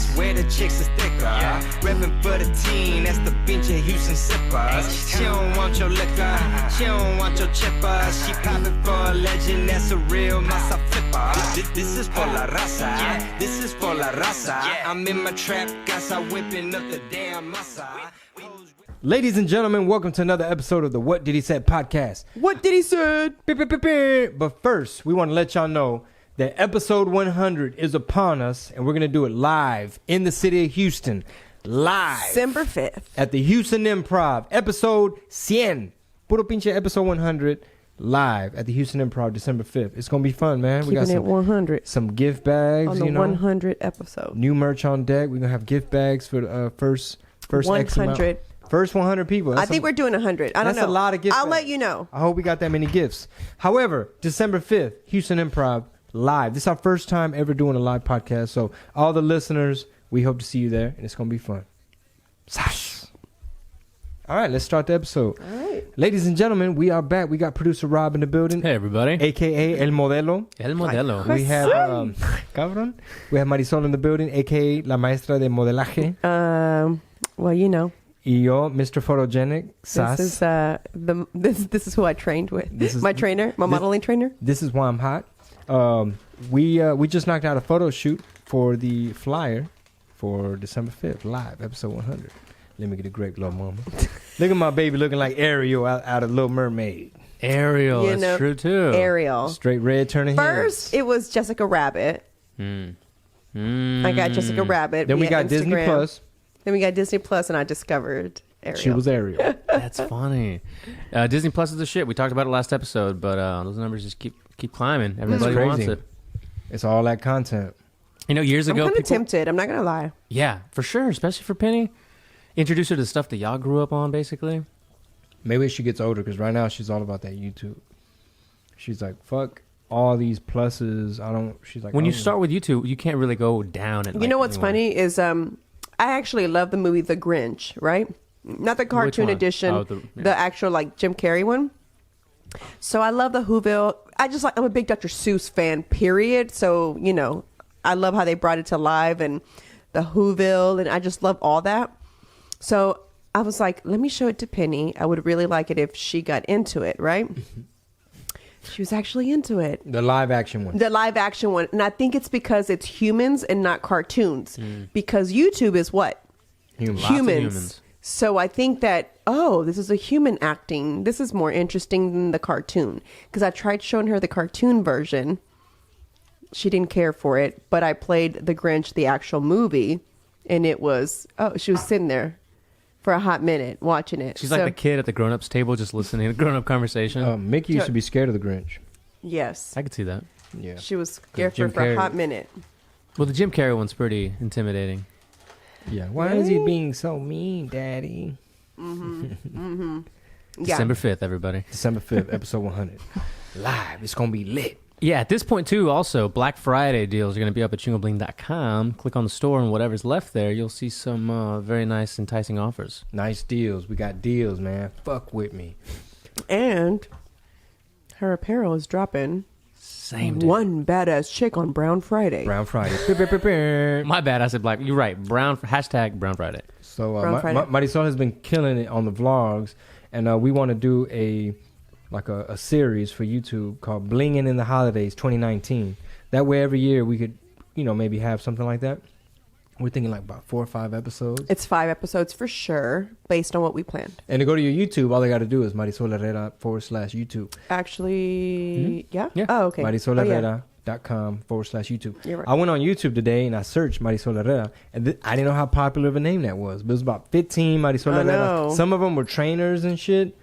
I swear the chicks is thicker. Reppin' for the team, that's the pinche Houston sippers. She don't want your liquor, she don't want your chipper. She poppin' for a legend, that's a real masa flipper. This is for la raza, this is for la raza. I'm in my trap, casa whipping up the damn masa. Ladies and gentlemen, welcome to another episode of the What Did He Said podcast. What did he say? But first, we want to let y'all know that episode 100 is upon us, and we're going to do it live in the city of Houston. Live. December 5th. At the Houston Improv. Episode 100. Puro pinche episode 100. Live at the Houston Improv, December 5th. It's going to be fun, man. Keeping it 100. Some gift bags. On the 100 episode. New merch on deck. We're going to have gift bags for the first 100. First 100 people. I think we're doing 100. I don't know. That's a lot of gifts. I'll let you know. I hope we got that many gifts. However, December 5th, Houston Improv, live. This is our first time ever doing a live podcast. So all the listeners, we hope to see you there, and it's going to be fun. Sash. All right, let's start the episode. All right. Ladies and gentlemen, we are back. We got producer Rob in the building. Hey, everybody. A.K.A. El Modelo. El Modelo. We have, cabrón. We have Marisol in the building, A.K.A. La Maestra de Modelaje. Well, you know. Y yo, Mr. Photogenic, Sas. This is who I trained with. This is my trainer, my modeling trainer. This is why I'm hot. We just knocked out a photo shoot for the flyer for December 5th, live, episode 100. Let me get a grape, little mama. Look at my baby looking like Ariel out of Little Mermaid. Ariel, that's true too. Ariel. Straight red turning First, it was Jessica Rabbit. I got Jessica Rabbit. Then we got Instagram. Disney Plus. Then we got Disney Plus, and I discovered Ariel. She was Ariel. That's funny. Disney Plus is the shit. We talked about it last episode, but those numbers just keep climbing. Everybody wants it. It's all that content. You know, years ago, I'm kind of tempted. I'm not gonna lie. Yeah, for sure, especially for Penny. Introduce her to the stuff that y'all grew up on, basically. Maybe she gets older, because right now she's all about that YouTube. She's like, fuck all these pluses. She's like, when you start with YouTube, you can't really go down at. You know what's funny is I actually love the movie The Grinch, right? Not the cartoon edition, the actual like Jim Carrey one. So I love the Whoville. I'm a big Dr. Seuss fan, period. So, you know, I love how they brought it to live and the Whoville, and I just love all that. So I was like, let me show it to Penny. I would really like it if she got into it, right? She was actually into it. The live action one. The live action one. And I think it's because it's humans and not cartoons. Because YouTube is what? Humans. So I think that, this is a human acting. This is more interesting than the cartoon. Because I tried showing her the cartoon version. She didn't care for it. But I played The Grinch, the actual movie. And it was, she was sitting there for a hot minute watching it. She's like the kid at the grown-ups table just listening to grown-up conversation. Mickey used to be scared of the Grinch. Yes. I could see that. Yeah. She was scared for a hot minute. Well, the Jim Carrey one's pretty intimidating. Yeah. Why is he being so mean, Daddy? Yeah. December 5th, everybody. December 5th, episode 100. Live. It's going to be lit. Yeah, at this point, too, also, Black Friday deals are going to be up at chingobling.com. Click on the store, and whatever's left there, you'll see some very nice, enticing offers. Nice deals. We got deals, man. Fuck with me. And her apparel is dropping. Same, dude. One badass chick on Brown Friday. Brown Friday. My bad, I said black. You're right. Hashtag Brown Friday. So, Friday. Marisol has been killing it on the vlogs, and we want to do a series for YouTube called Blinging in the Holidays 2019. That way every year we could, maybe have something like that. We're thinking like about 4 or 5 episodes. It's 5 episodes for sure, based on what we planned. And to go to your YouTube, all they got to do is Marisol Herrera /YouTube. Actually, yeah? Yeah. Oh, okay. MarisolHerrera.com/YouTube. You're right. I went on YouTube today and I searched Marisol Herrera, and I didn't know how popular of a name that was. But it was about 15 Marisol Herrera. know. Some of them were trainers and shit.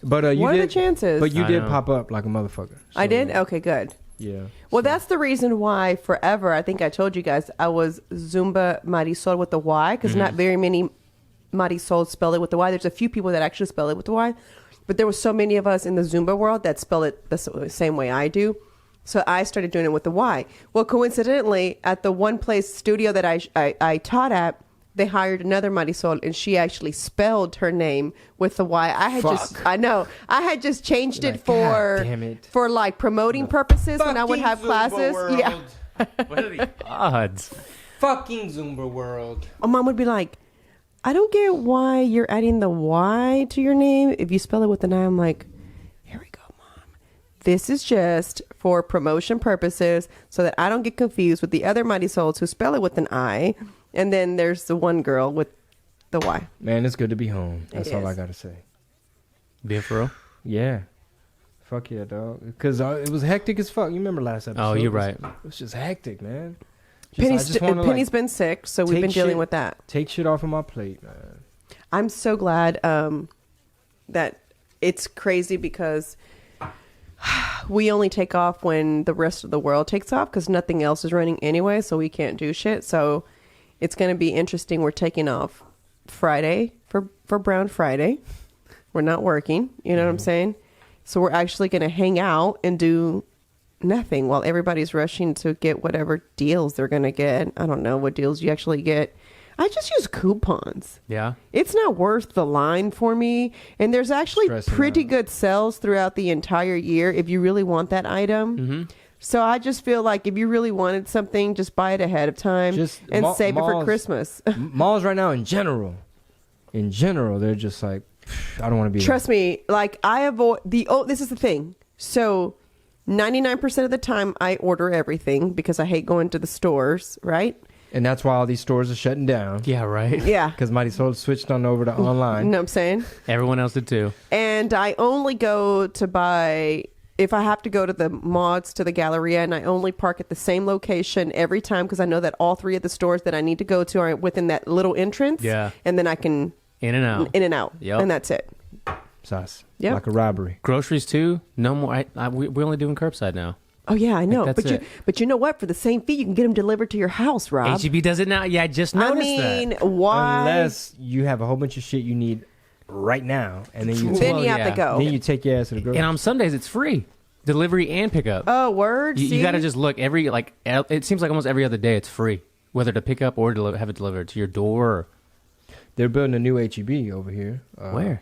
But what are the chances? But you did pop up like a motherfucker. I did? Okay, good. Yeah. Well, that's the reason why forever, I think I told you guys, I was Zumba Marisol with the Y, because not very many Marisol spell it with the Y. There's a few people that actually spell it with the Y, but there were so many of us in the Zumba world that spell it the same way I do. So I started doing it with the Y. Well, coincidentally, at the one place studio that I taught at, they hired another Marisol, and she actually spelled her name with the Y. I had just changed it for like promoting purposes when I would have classes. World. Yeah. What are the odds? fucking Zumba world. My mom would be like, I don't get why you're adding the Y to your name. If you spell it with an I, I'm like, here we go, Mom. This is just for promotion purposes so that I don't get confused with the other Marisols who spell it with an I. And then there's the one girl with the Y. Man, it's good to be home. That's all I got to say. Be for real? Yeah. Fuck yeah, dog. Because it was hectic as fuck. You remember last episode? Oh, you're right. It was just hectic, man. Penny's been sick, so we've been dealing with that. Take shit off of my plate, man. I'm so glad that it's crazy because we only take off when the rest of the world takes off because nothing else is running anyway, so we can't do shit. So it's going to be interesting. We're taking off Friday for Brown Friday. We're not working. You know what I'm saying? So we're actually going to hang out and do nothing while everybody's rushing to get whatever deals they're going to get. I don't know what deals you actually get. I just use coupons. Yeah. It's not worth the line for me. And there's actually pretty good sales throughout the entire year if you really want that item. Mm-hmm. So I just feel like if you really wanted something, just buy it ahead of time and save it for Christmas. Malls right now in general, they're just like, I don't want to be Trust me, like I avoid this is the thing. So 99% of the time I order everything because I hate going to the stores, right? And that's why all these stores are shutting down. Yeah, right. Yeah. Because Marisol switched on over to online. You know what I'm saying? Everyone else did too. And I only go to buy, if I have to go to the mods, to the Galleria, and I only park at the same location every time because I know that all three of the stores that I need to go to are within that little entrance. Yeah. And then I can... In and out. Yep. And that's it. Sus. Yep. Like a robbery. Groceries too. No more. We're only doing curbside now. Oh yeah, I know. That's but you know what? For the same fee, you can get them delivered to your house, Rob. HEB does it now. Yeah, I just noticed that. Why? Unless you have a whole bunch of shit you need right now, and then you have to go. Then you take your ass to the grocery. And on some days it's free, delivery and pickup. Oh, word. You got to just look it seems like almost every other day it's free, whether to pick up or have it delivered to your door. They're building a new HEB over here. Where?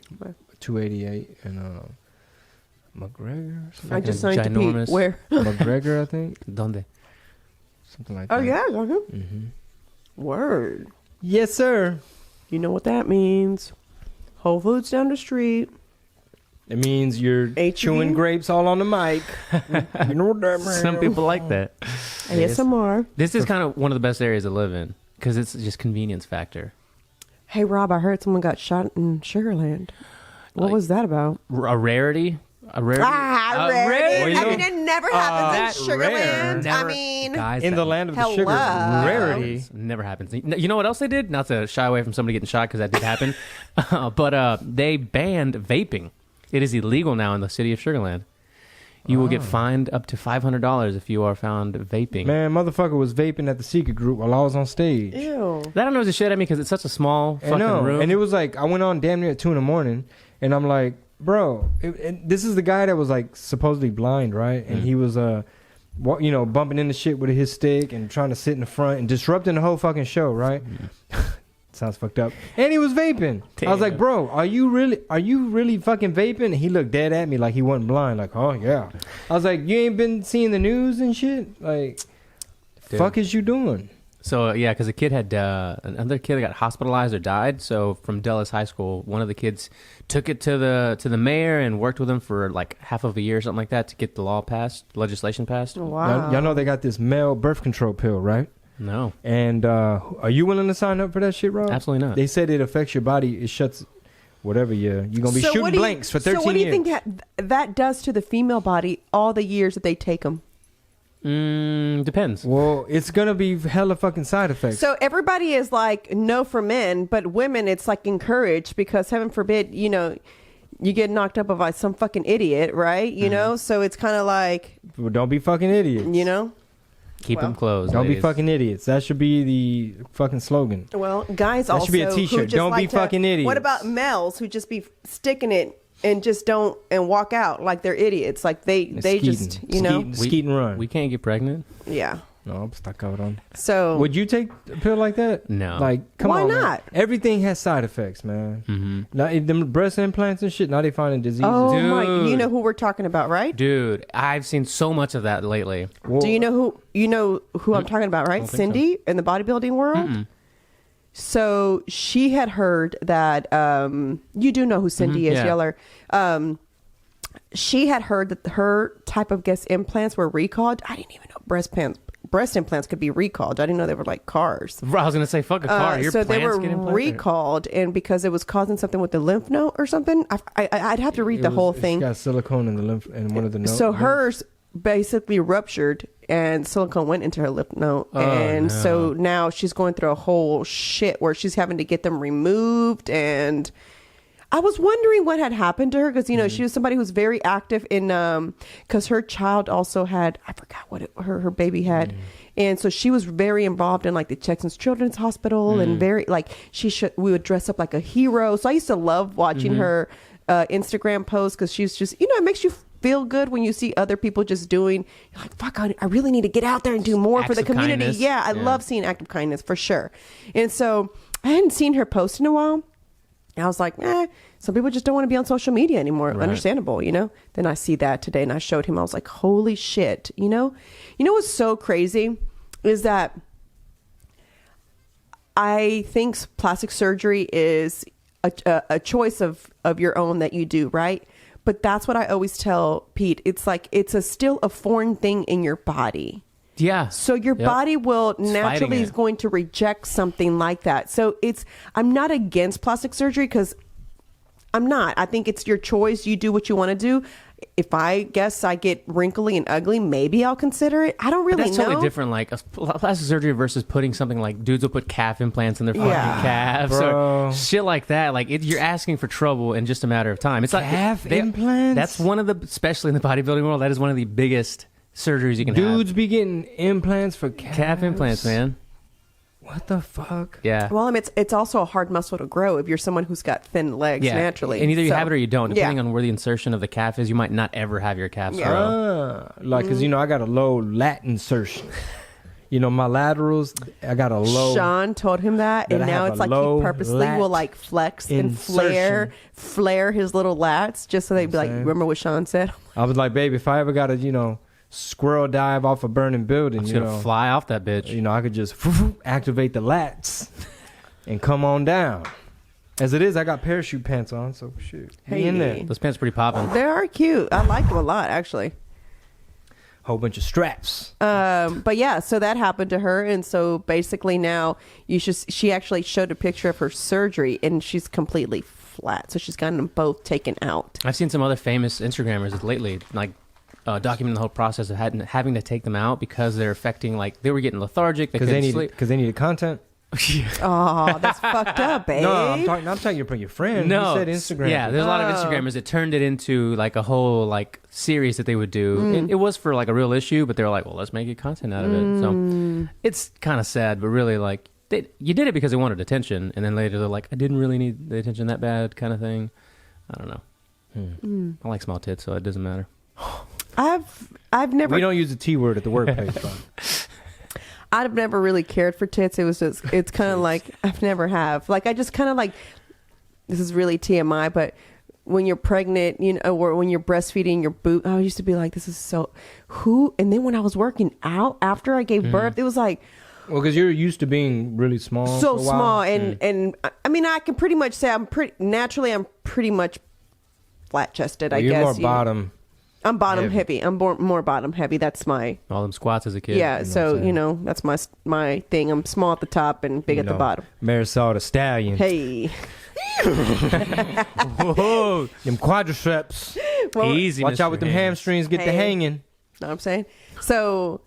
288 and McGregor. I just signed to Pete. Where? McGregor, I think. Donde? Something like that. Oh yeah. Mm-hmm. Word. Yes, sir. You know what that means? Whole Foods down the street. It means you're HEB? chewing grapes all on the mic. You know what that means? Some people like that. ASMR. This is kind of one of the best areas to live in because it's just convenience factor. Hey Rob, I heard someone got shot in Sugarland. What was that about? A rarity? Rarity. I mean, it never happens in Sugarland. Never, I mean, guys, in the land of the sugar, rarity. Never happens. You know what else they did? Not to shy away from somebody getting shot because that did happen, but they banned vaping. It is illegal now in the city of Sugarland. You will get fined up to $500 if you are found vaping. Man, motherfucker was vaping at the secret group while I was on stage. Ew. That annoys the shit at me because it's such a small fucking room. And it was like, I went on damn near at 2 a.m, and I'm like, bro, this is the guy that was like supposedly blind, right? And he was, bumping into shit with his stick and trying to sit in the front and disrupting the whole fucking show, right? Sounds fucked up. And he was vaping. Damn. I was like, bro, are you really fucking vaping? And he looked dead at me like he wasn't blind. Like, oh yeah. I was like, you ain't been seeing the news and shit? Like, fuck is you doing? So yeah, because a kid had another kid got hospitalized or died. So from Dulles High School, one of the kids took it to the mayor and worked with him for like half of a year or something like that to get the legislation passed. Wow. Y'all know they got this male birth control pill, right? No. And are you willing to sign up for that shit, Rob? Absolutely not. They said it affects your body. It shuts whatever you're going to be shooting blanks for 13 years. So what do you think that does to the female body all the years that they take them? Depends. Well, it's going to be hella fucking side effects. So everybody is like, no for men, but women, it's like encouraged because heaven forbid, you get knocked up by some fucking idiot, right? You know? So it's kind of like... Well, don't be fucking idiots. Keep them closed. Don't be fucking idiots. That should be the fucking slogan. Well, guys that also... That should be a t-shirt. Don't be fucking idiots. What about males who just be sticking it and just don't and walk out like they're idiots? Like they just, skeet and run. We can't get pregnant. Yeah. No, I'm stuck out on. So Would you take a pill like that? No. Like, come Why on, man. not? Everything has side effects, man. Mm-hmm. Now, if them breast implants and shit, now they finding diseases. oh my, Dude. you know who we're talking about, right? Dude, I've seen so much of that lately. Well, Do you know who I'm talking about, right? don't think Cindy in the bodybuilding world. Mm-mm. So she had heard that you do know who Cindy is, yeah. Yeller. She had heard that her type of implants were recalled. I didn't even know breast implants could be recalled. I didn't know they were like cars. I was gonna say, fuck a car. Your So they plants were get implanted? recalled, and because it was causing something with the lymph node or something. I'd have to read the whole thing. It's got silicone in the lymph in one of the nodes. So hers basically ruptured and silicone went into her lymph node. And no. so now she's going through a whole shit where she's having to get them removed. And I was wondering what had happened to her because, you know, she was somebody who's very active in, because her child also had, I forgot what her baby had. And so she was very involved in like the Texas Children's Hospital and very like we would dress up like a hero. So I used to love watching her Instagram posts because she's just, you know, it makes you feel good when you see other people just doing, you're like, fuck, I really need to get out there and do more for Acts the of community. kindness. Yeah, I love seeing active kindness for sure. And so I hadn't seen her post in a while. And I was like, some people just don't want to be on social media anymore. Right. Understandable, you know? Then I see that today and I showed him, I was like, holy shit, you know? You know what's so crazy is that I think plastic surgery is a choice of your own that you do, right? But that's what I always tell Pete. It's like, still a foreign thing in your body. Yeah. So your Yep. body will It's fighting naturally is it. going to reject something like that. So I'm not against plastic surgery because I'm not. I think it's your choice. You do what you want to do. If I guess I get wrinkly and ugly, maybe I'll consider it. I don't really But that's know. totally different. Like plastic surgery versus putting something like dudes will put calf implants in their fucking Yeah. calves Bro. or shit like that. Like you're asking for trouble in just a matter of time. It's Calf like implants? That's one of the, especially in the bodybuilding world, that is one of the biggest surgeries you can Dudes have. be getting implants for calves. Calf implants, man. What the fuck? Yeah. Well, I mean, it's also a hard muscle to grow if you're someone who's got thin legs Yeah, naturally. and either you So, have it or you don't. Depending yeah. on where the insertion of the calf is, you might not ever have your calves Yeah. grow. Like, cause you know I got a low lat insertion. You know my laterals, I got a low. Sean told him that, that and I now have it's a like low he purposely lat will like flex and insertion. flare his little lats just so they'd be like, saying? remember what Sean said? I was like, baby, if I ever got to, squirrel dive off a burning building, I'm just you gonna know, fly off that bitch. I could just activate the lats and come on down. As it is, I got parachute pants on, so shit. Hang in there. Those pants pretty popping. They are cute. I like them a lot, actually. Whole bunch of straps. But yeah, so that happened to her, and so basically now she actually showed a picture of her surgery, and she's completely flat. So she's gotten them both taken out. I've seen some other famous Instagrammers lately, like documenting the whole process of having to take them out because they're affecting, like they were getting lethargic. They Because couldn't sleep. they needed content. Oh, that's fucked up, babe. No, I'm talking about your friend. No, You said Instagram. Yeah, there's a lot of Instagrammers that turned it into like a whole like series that they would do. It was for like a real issue, but they were like, well, let's make a content out of it. So it's kind of sad, but really like you did it because they wanted attention, and then later they're like, I didn't really need the attention that bad, kind of thing. I don't know. I like small tits, so it doesn't matter. I've never We don't use the T word at the workplace. bro. I've never really cared for tits. It's kind of like I've never have. Like I just kind of like, this is really TMI, but when you're pregnant, or when you're breastfeeding your boob, I used to be like, this is so and then when I was working out after I gave birth, it was like Well, because you're used to being really small. so for a while. small, and I mean I can pretty much say I'm pretty much flat chested. I You're guess more bottom. I'm bottom heavy. I'm more bottom heavy. That's my All them squats as a kid. yeah. what So I'm saying? that's my thing. I'm small at the top and big at the bottom. Marisol the stallion. Hey, Whoa, them quadriceps. well, Easy. Watch out with them hamstrings. Get the Hey. hanging. know what I'm saying? So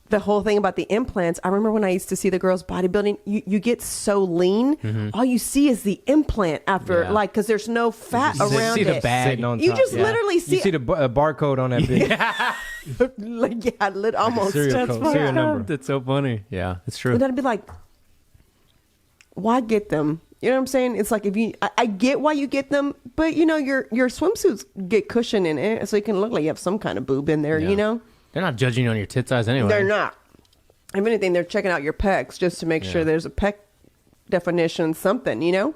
the whole thing about the implants, I remember when I used to see the girls bodybuilding, you get so lean, all you see is the implant after, Yeah. like, because there's no fat You around see the it. bag. Sitting on You top. just Yeah. literally see, You see the barcode on that bitch. almost. serial That's code, fucked serial up. number. That's so funny. Yeah, it's true. And then I'd be like, why get them? You know what I'm saying? It's like I get why you get them, but your swimsuits get cushion in it, so you can look like you have some kind of boob in there. Yeah. They're not judging you on your tit size anyway. They're not. if anything, they're checking out your pecs just to make sure there's a pec definition, something, you know?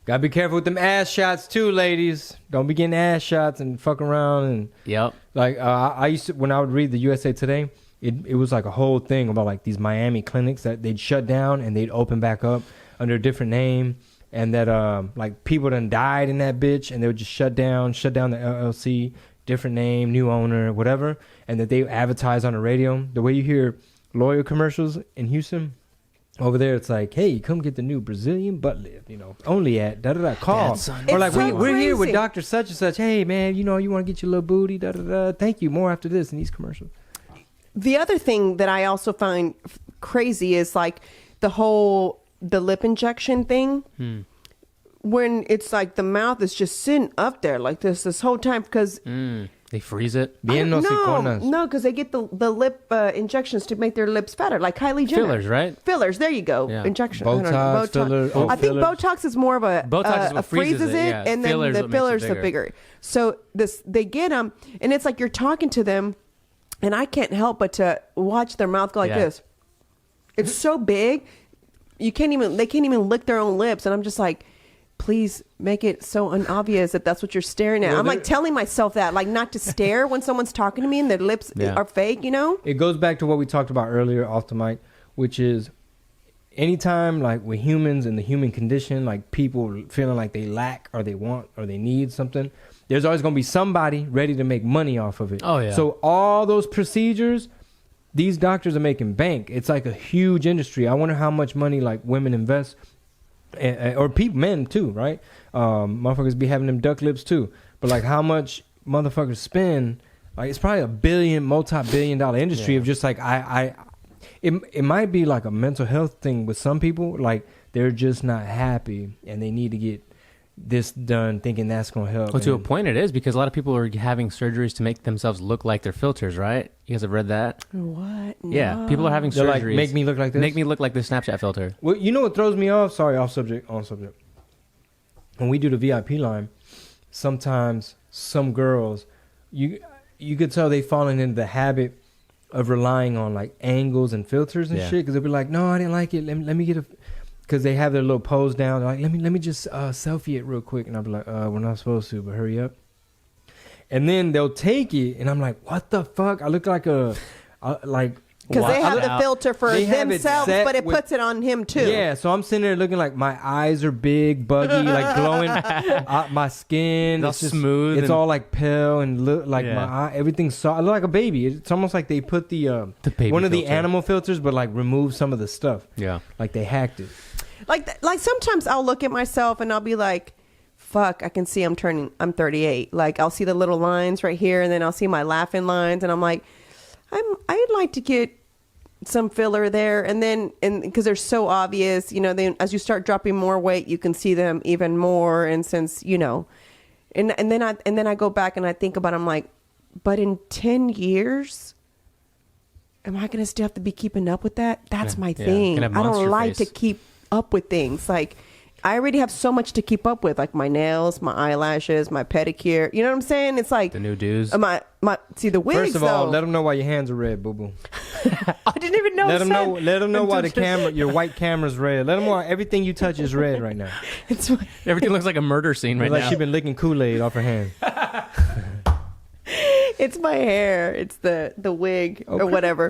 Gotta be careful with them ass shots too, ladies. Don't be getting ass shots and fucking around. And Yep. like I used to, when I would read the USA Today, it was like a whole thing about like these Miami clinics that they'd shut down and they'd open back up under a different name, and that like people done died in that bitch, and they would just shut down the LLC, different name, new owner, whatever, and that they advertise on the radio. The way you hear lawyer commercials in Houston. Over there, it's like, hey, come get the new Brazilian butt lift, you know, only at da-da-da, call. Or like, we're here with Dr. Such and Such. Hey, man, you know, you want to get your little booty, da-da-da. Thank you. More after this in these commercials. The other thing that I also find crazy is like the lip injection thing. When it's like the mouth is just sitting up there like this whole time because... They freeze it. No, because they get the lip injections to make their lips fatter, like Kylie Jenner. Fillers, right? Fillers. There you go. Yeah. Injection. Botox, filler. I think Botox is more of a Botox is what freezes it, yeah. and then Fillers the what makes it fillers are bigger. So they get them, and it's like you're talking to them, and I can't help but to watch their mouth go like this. It's so big, they can't even lick their own lips, and I'm just like, please make it so unobvious that that's what you're staring at. Well, I'm like telling myself that, like not to stare when someone's talking to me and their lips are fake, you know? It goes back to what we talked about earlier off the mic, which is anytime like with humans and the human condition, like people feeling like they lack or they want or they need something, there's always going to be somebody ready to make money off of it. Oh, yeah. So all those procedures, these doctors are making bank. It's like a huge industry. I wonder how much money like women invest or people, men too, right? Motherfuckers be having them duck lips too. But like how much motherfuckers spend, like it's probably a multi-billion-dollar industry of just like it might be like a mental health thing with some people. Like they're just not happy and they need to get this done thinking that's going to help. Well, to a point it is, because a lot of people are having surgeries to make themselves look like their filters, right? You guys have read that? What? No. Yeah, people are having They're surgeries. like, make me look like this? Make me look like the Snapchat filter. Well, you know what throws me off? Sorry, off subject, on subject. When we do the VIP line, sometimes some girls, you could tell they falling into the habit of relying on like angles and filters and shit, because they'll be like, no, I didn't like it. Let me get a... Because they have their little pose down. They're like, let me just selfie it real quick. And I'll be like, we're not supposed to, but hurry up. And then they'll take it, and I'm like, what the fuck? I look like like... Because they have the filter for themselves, but it with, puts it on him too. Yeah, so I'm sitting there looking like my eyes are big, buggy, like glowing. My skin, it's just smooth. It's all like pale and look like my eye. Everything's soft. I look like a baby. It's almost like they put the baby one of the filter. animal filters, but like remove some of the stuff. Yeah, like they hacked it. Like sometimes I'll look at myself and I'll be like, fuck, I can see I'm 38. Like I'll see the little lines right here, and then I'll see my laughing lines, and I'm like, I'd like to get some filler there, and because they're so obvious, you know, then as you start dropping more weight, you can see them even more. And since, you know, and then I go back and I think about it, I'm like, but in 10 years, am I gonna still have to be keeping up with that? That's my thing. I don't like to keep up with things. Like I already have so much to keep up with, like my nails, my eyelashes, my pedicure. You know what I'm saying? It's like the new dudes. My see the wigs. First of all, let them know why your hands are red, boo boo. I didn't even know. Let them know why your white camera's red. Let them know why everything you touch is red right now. Everything looks like a murder scene right now. Like she been licking Kool-Aid off her hand. It's my hair. It's the wig or whatever.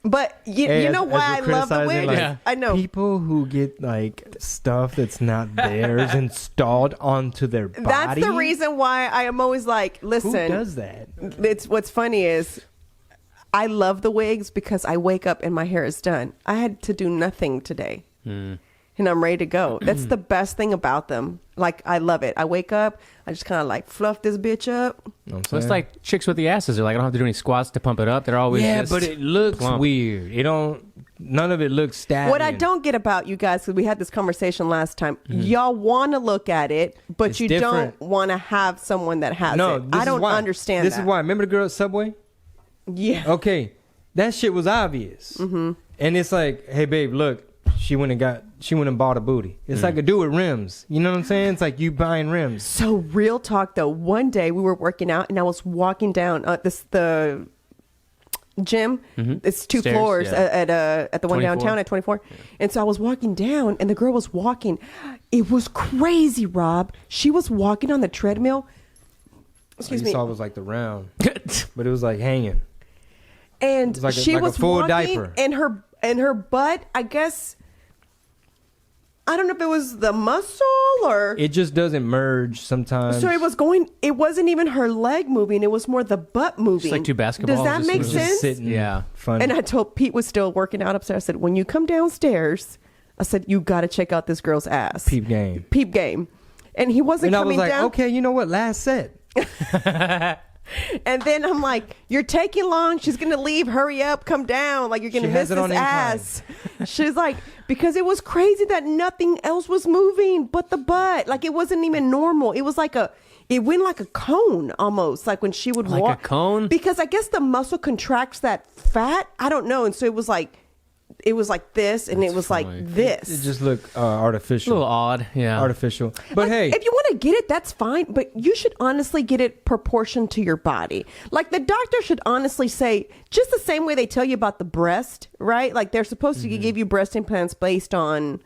But you know why I love the wig? Like, I know people who get like stuff that's not theirs installed onto their body. That's the reason why I am always like, listen. Who does that? It's what's funny is I love the wigs because I wake up and my hair is done. I had to do nothing today. And I'm ready to go. That's the best thing about them. Like, I love it. I wake up, I just kind of like fluff this bitch up. So it's like chicks with the asses. They're like, I don't have to do any squats to pump it up. They're always just but it looks plump. weird. None of it looks stallion. What I don't get about you guys, because we had this conversation last time, y'all want to look at it, but It's you different. don't want to have someone that has it. I don't understand This is why. Remember the girl at Subway? Yeah. Okay. That shit was obvious. And it's like, hey, babe, look. She went and bought a booty. It's like a do with rims. You know what I'm saying? It's like you buying rims. So real talk though, one day we were working out and I was walking down the gym. It's 2 Stairs, floors yeah. at the one 24. downtown at 24. And so I was walking down, and the girl was walking. It was crazy, Rob. She was walking on the treadmill. Excuse me. You saw it was like the round, but it was like hanging. And It was she like a was full walking, diaper. and her butt, I guess, I don't know if it was the muscle or It just doesn't merge sometimes. so it wasn't even her leg moving, it was more the butt moving. Just like 2 basketballs. Does that just make moving. sense? Just sitting. Yeah. Funny. And I told Pete was still working out upstairs. I said, when you come downstairs, I said, you got to check out this girl's ass. Peep game. Peep game. And he wasn't And I was coming like, down. okay, you know what? Last set. And then I'm like, you're taking long. She's going to leave. Hurry up. Come down. Like, you're going to She miss has it this on incline. ass. She's like, because it was crazy that nothing else was moving but the butt. Like, it wasn't even normal. It was like it went like a cone almost. Like when she would Like walk. a cone? Because I guess the muscle contracts that fat. I don't know. And so it was like this and it was funny. like this. It just looked It's a artificial. little odd. Yeah. Artificial. But Like, hey, if you want to get it, that's fine. But you should honestly get it proportioned to your body. Like the doctor should honestly say, just the same way they tell you about the breast, right? Like they're supposed to give you breast implants based on,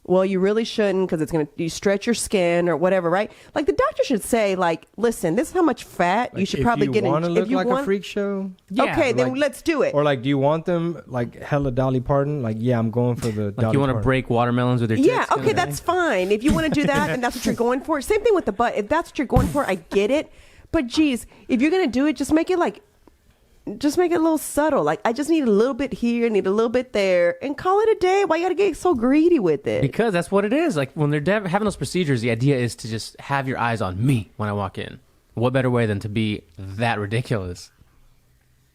well, you really shouldn't because it's going to stretch your skin or whatever, right? Like the doctor should say, like, listen, this is how much fat you should probably get in. If you want to look if you like want, a freak show, Yeah, okay, then like- let's do it. or like, do you want them like hella Dolly Parton? Like, yeah, I'm going for the Like Dolly you want to Parton. break watermelons with your tits? Yeah, kinda okay, thing? that's fine. If you want to do that, then that's what you're going for. Same thing with the butt. If that's what you're going for, I get it. But geez, if you're gonna do it, just make it a little subtle. Like I just need a little bit here, need a little bit there, and call it a day. Why you gotta get so greedy with it? Because that's what it is. Like when they're having those procedures, the idea is to just have your eyes on me when I walk in. What better way than to be that ridiculous?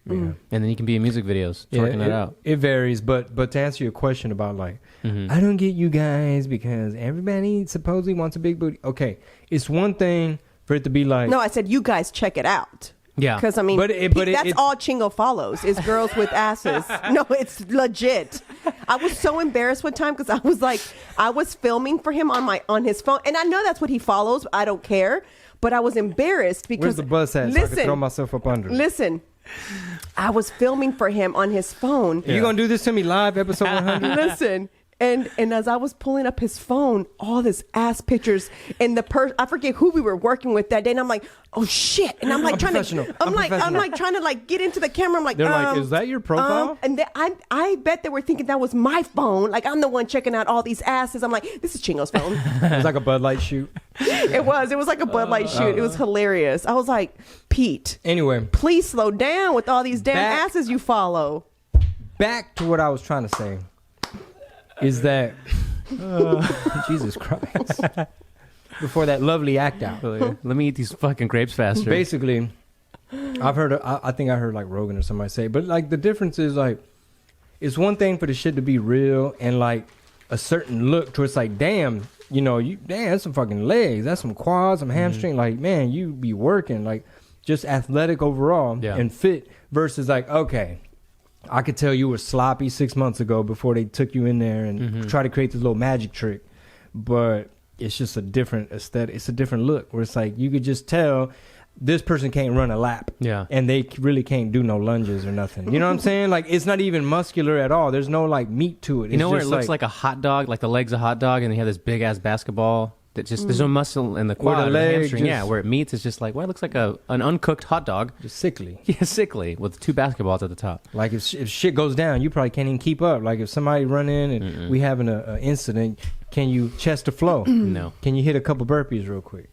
And then you can be in music videos twerking that out. It varies, but to answer your question about like, I don't get you guys because everybody supposedly wants a big booty. Okay, it's one thing for it to be like, No, I said you guys check it out. Yeah. Because I mean, But that's it's- all Chingo follows is girls with asses. No, it's legit. I was so embarrassed one time because I was like, I was filming for him on his phone, and I know that's what he follows. I don't care, but I was embarrassed because where's the bus at? So I can throw myself up under. Listen, I was filming for him on his phone. Are you gonna do this to me live, episode 100? Listen. And as I was pulling up his phone, all this ass pictures, and I forget who we were working with that day, and I'm like, oh shit! And I'm like I'm professional. I'm like trying to like get into the camera. I'm like, They're like, is that your profile? And I bet they were thinking that was my phone. Like I'm the one checking out all these asses. I'm like, this is Chingo's phone. It's like a Bud Light shoot. It was like a Bud Light shoot. It was hilarious. I was like, Pete, Anyway, please slow down with all these damn asses you follow. back to what I was trying to say. Is that Jesus Christ? Before that lovely act out. Let me eat these fucking grapes faster. Basically, I've heard. I think I heard like Rogan or somebody say, but like the difference is like, it's one thing for the shit to be real and like a certain look to it's like, damn, that's some fucking legs, that's some quads, some hamstring. Like, man, you be working like just athletic overall and fit versus like, okay, I could tell you were sloppy 6 months ago before they took you in there and try to create this little magic trick. But it's just a different aesthetic. It's a different look where it's like you could just tell this person can't run a lap. Yeah. And they really can't do no lunges or nothing. You know what I'm saying? Like it's not even muscular at all. There's no like meat to it. You know It's where it just looks like a hot dog, like the leg's a hot dog, and you have this big ass basketball that just there's no muscle in the Where quad the or the leg hamstring. just- Yeah, where it meets, it's just like, well, it looks like an uncooked hot dog. just sickly. Yeah, sickly with 2 basketballs at the top. Like if shit goes down, you probably can't even keep up. Like if somebody run in and we having an incident, can you chest to flow? No. Can you hit a couple burpees real quick?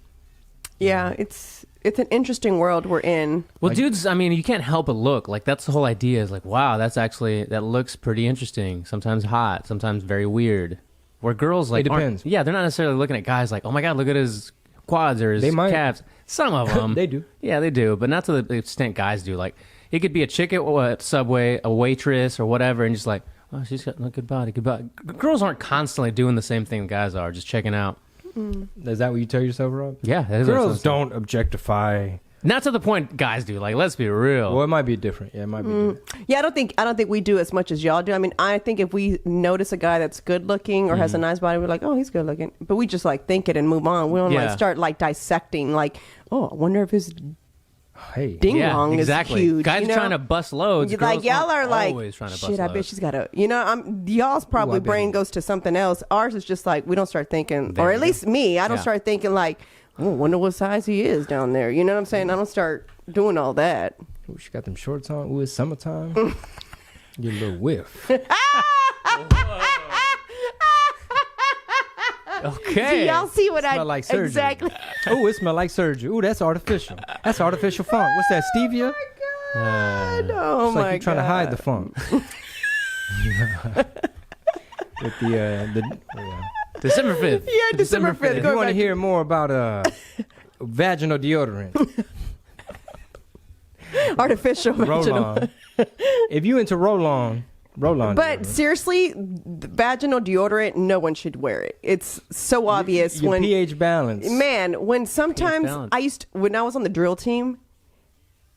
Yeah, it's an interesting world we're in. Well, dudes, I mean, you can't help but look. Like, that's the whole idea is like, wow, that looks pretty interesting. Sometimes hot, sometimes very weird. Where girls, like, It depends. Yeah, they're not necessarily looking at guys like, oh my God, look at his quads or his They might. calves. Some of them. They do. Yeah, they do. But not to the extent guys do. Like, it could be a chick at Subway, a waitress or whatever, and just like, oh, she's got a good body, good body. Girls aren't constantly doing the same thing guys are, just checking out. Is that what you tell yourself, Rob? Yeah, that is what Girls I'm saying. don't objectify. Not to the point guys do. Like, let's be real. Well, it might be different. Yeah, it might be different. Yeah, I don't think we do as much as y'all do. I mean, I think if we notice a guy that's good looking or has a nice body, we're like, oh, he's good looking. But we just like think it and move on. We don't like Yeah. start like dissecting. Like, oh, I wonder if his Hey, ding Yeah, dong exactly. is huge. Guys you know? trying to bust loads. You're Girls like y'all are like, always trying to bust shit. I bet loads. she's got a. You know, y'all's probably I bet brain it- goes to something else. Ours is just like we don't start thinking, There or you at go. least me. I don't Yeah. start thinking like, oh, wonder what size he is down there. You know what I'm saying? I don't start doing all that. Ooh, she got them shorts on. Ooh, it's summertime. Get a little whiff. Okay. Do y'all see what I Smell like surgery. exactly? Ooh, it smell like surgery. Ooh, that's artificial. That's artificial funk. What's that, stevia? Oh It's my like you're trying to hide the God. funk. With December 5th. Yeah, December 5th. if you want to hear more about vaginal deodorant, Artificial roll vaginal. on. If you into roll on But deodorant. seriously, the vaginal deodorant, no one should wear it. It's so obvious your when pH balance. man, when sometimes balance. when I was on the drill team,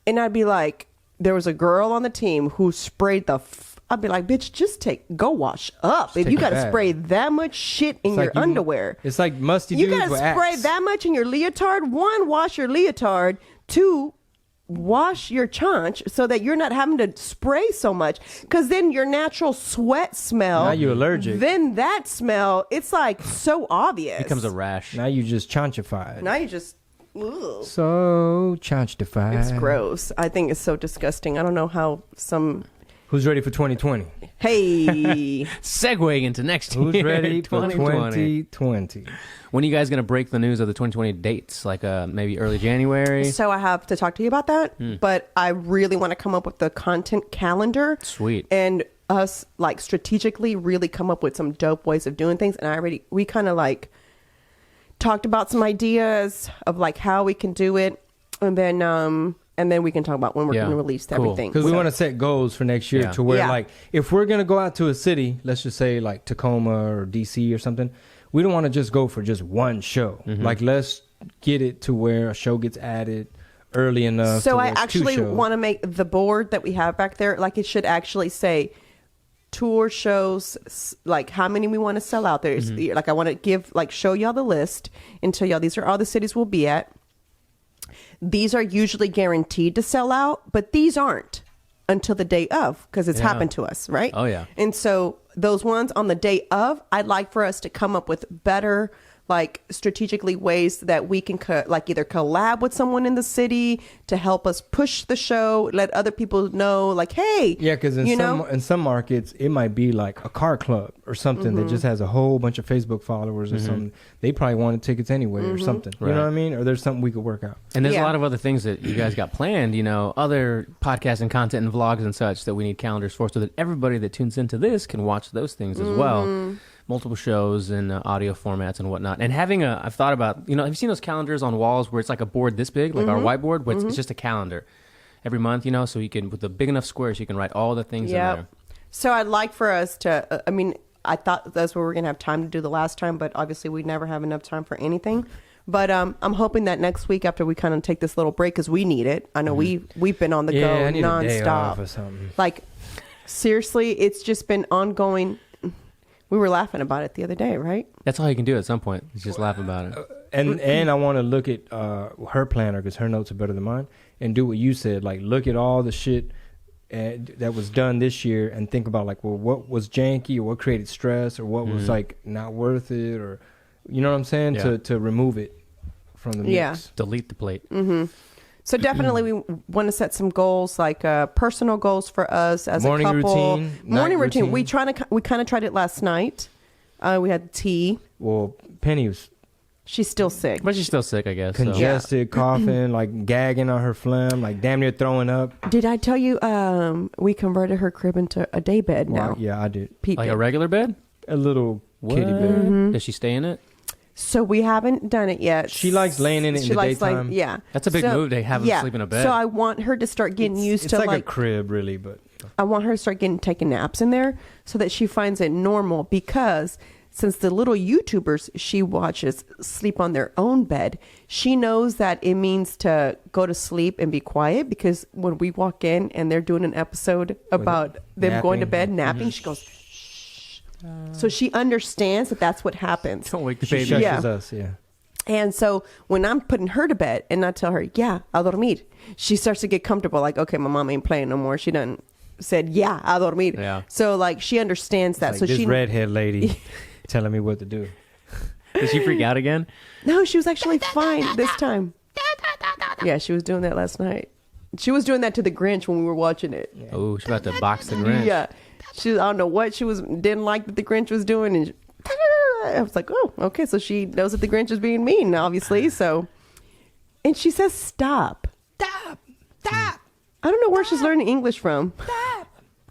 and I'd be like, there was a girl on the team who sprayed I'd be like, bitch, go wash up. If take you a got to bath. spray that much shit in It's your like you- underwear, It's like musty you dudes got to with spray axe. that much in your leotard. One, wash your leotard. Two, wash your chaunch so that you're not having to spray so much, because then your natural sweat smell, Now you're allergic. then that smell, it's like so obvious. Becomes a rash. Now you just chonchified. Now you just ugh. So chonchified. It's gross. I think it's so disgusting. I don't know how some Who's ready for 2020? hey Segueing into next Who's year, ready for 2020. 2020? When are you guys going to break the news of the 2020 dates? Like maybe early January? so I have to talk to you about that, but I really want to come up with the content calendar. Sweet. And us like strategically really come up with some dope ways of doing things. And we kind of like talked about some ideas of like how we can do it, and then we can talk about when we're Yeah. going to release Cool. everything. Because we So- want to set goals for next year Yeah. to where, Yeah. like, if we're going to go out to a city, let's just say like Tacoma or DC or something, we don't want to just go for just one show. Like, let's get it to where a show gets added early enough. So to I where it's two actually shows. want to make the board that we have back there, like it should actually say tour shows, like how many we want to sell out there. Like I want to show y'all the list and tell y'all these are all the cities we'll be at. These are usually guaranteed to sell out, but these aren't until the day of, because it's Yeah. happened to us, right? Oh, yeah. And so those ones on the day of, I'd like for us to come up with better, like strategically ways that we can like either collab with someone in the city to help us push the show, let other people know, like, hey, Yeah, because in you know? in some markets, it might be like a car club or something that just has a whole bunch of Facebook followers or something. They probably wanted tickets anyway or something. You Right. know what I mean? Or there's something we could work out. And there's Yeah. a lot of other things that you guys got planned, other podcasts and content and vlogs and such that we need calendars for, so that everybody that tunes into this can watch those things as well. Multiple shows and audio formats and whatnot. And having I've thought about, have you seen those calendars on walls where it's like a board this big, like our whiteboard, where it's just a calendar every month, so you can, with the big enough squares, you can write all the things in there. So I'd like for us to, I thought that's what we were going to have time to do the last time, but obviously we never have enough time for anything. But I'm hoping that next week, after we kind of take this little break, because we need it. I know we've been on the Yeah, go I need a day off nonstop. or something. Like, seriously, it's just been ongoing. We were laughing about it the other day, right? That's all you can do at some point, is just laugh about it. And I want to look at her planner, because her notes are better than mine, and do what you said. Like, look at all the shit that was done this year and think about, like, well, what was janky or what created stress or what was, like, not worth it, or, you know what I'm saying? Yeah. To remove it from the mix. Yeah. Delete the plate. So definitely we want to set some goals, like personal goals for us as Morning a couple. routine, Morning night routine. routine. We kind of tried it last night. We had tea. Well, Penny was She's still sick. But she's still sick, I guess. so. congested, coughing, like gagging on her phlegm, like damn near throwing up. Did I tell you we converted her crib into a day bed now? Well, yeah, I did. Pete Like did. a regular bed? A little kitty What? bed. Does she stay in it? So we haven't done it yet. She likes laying in it in She the likes daytime. yeah. That's a big move to have them sleep in a bed. So I want her to start getting used It's to like a crib, really, but I want her to start taking naps in there so that she finds it normal, because since the little YouTubers she watches sleep on their own bed, she knows that it means to go to sleep and be quiet, because when we walk in and they're doing an episode about them going to bed, napping, she goes, shh. So she understands that that's what happens. Don't wake the she baby. shushes Yeah. us, yeah. And so when I'm putting her to bed and I tell her, yeah, a dormir, she starts to get comfortable. Like, okay, my mom ain't playing no more. She done said, yeah, a dormir. Yeah. So like she understands that. Like So this she redhead lady telling me what to do. Did she freak out again? No, she was actually fine this time. Yeah, she was doing that last night. She was doing that to the Grinch when we were watching it. Yeah. Oh, she's about to box the Grinch. Yeah. I don't know what she didn't like that the Grinch was doing. And I was like, oh, okay. So she knows that the Grinch is being mean, obviously. So, and she says, stop. Stop. Stop. I don't know where she's learning English from.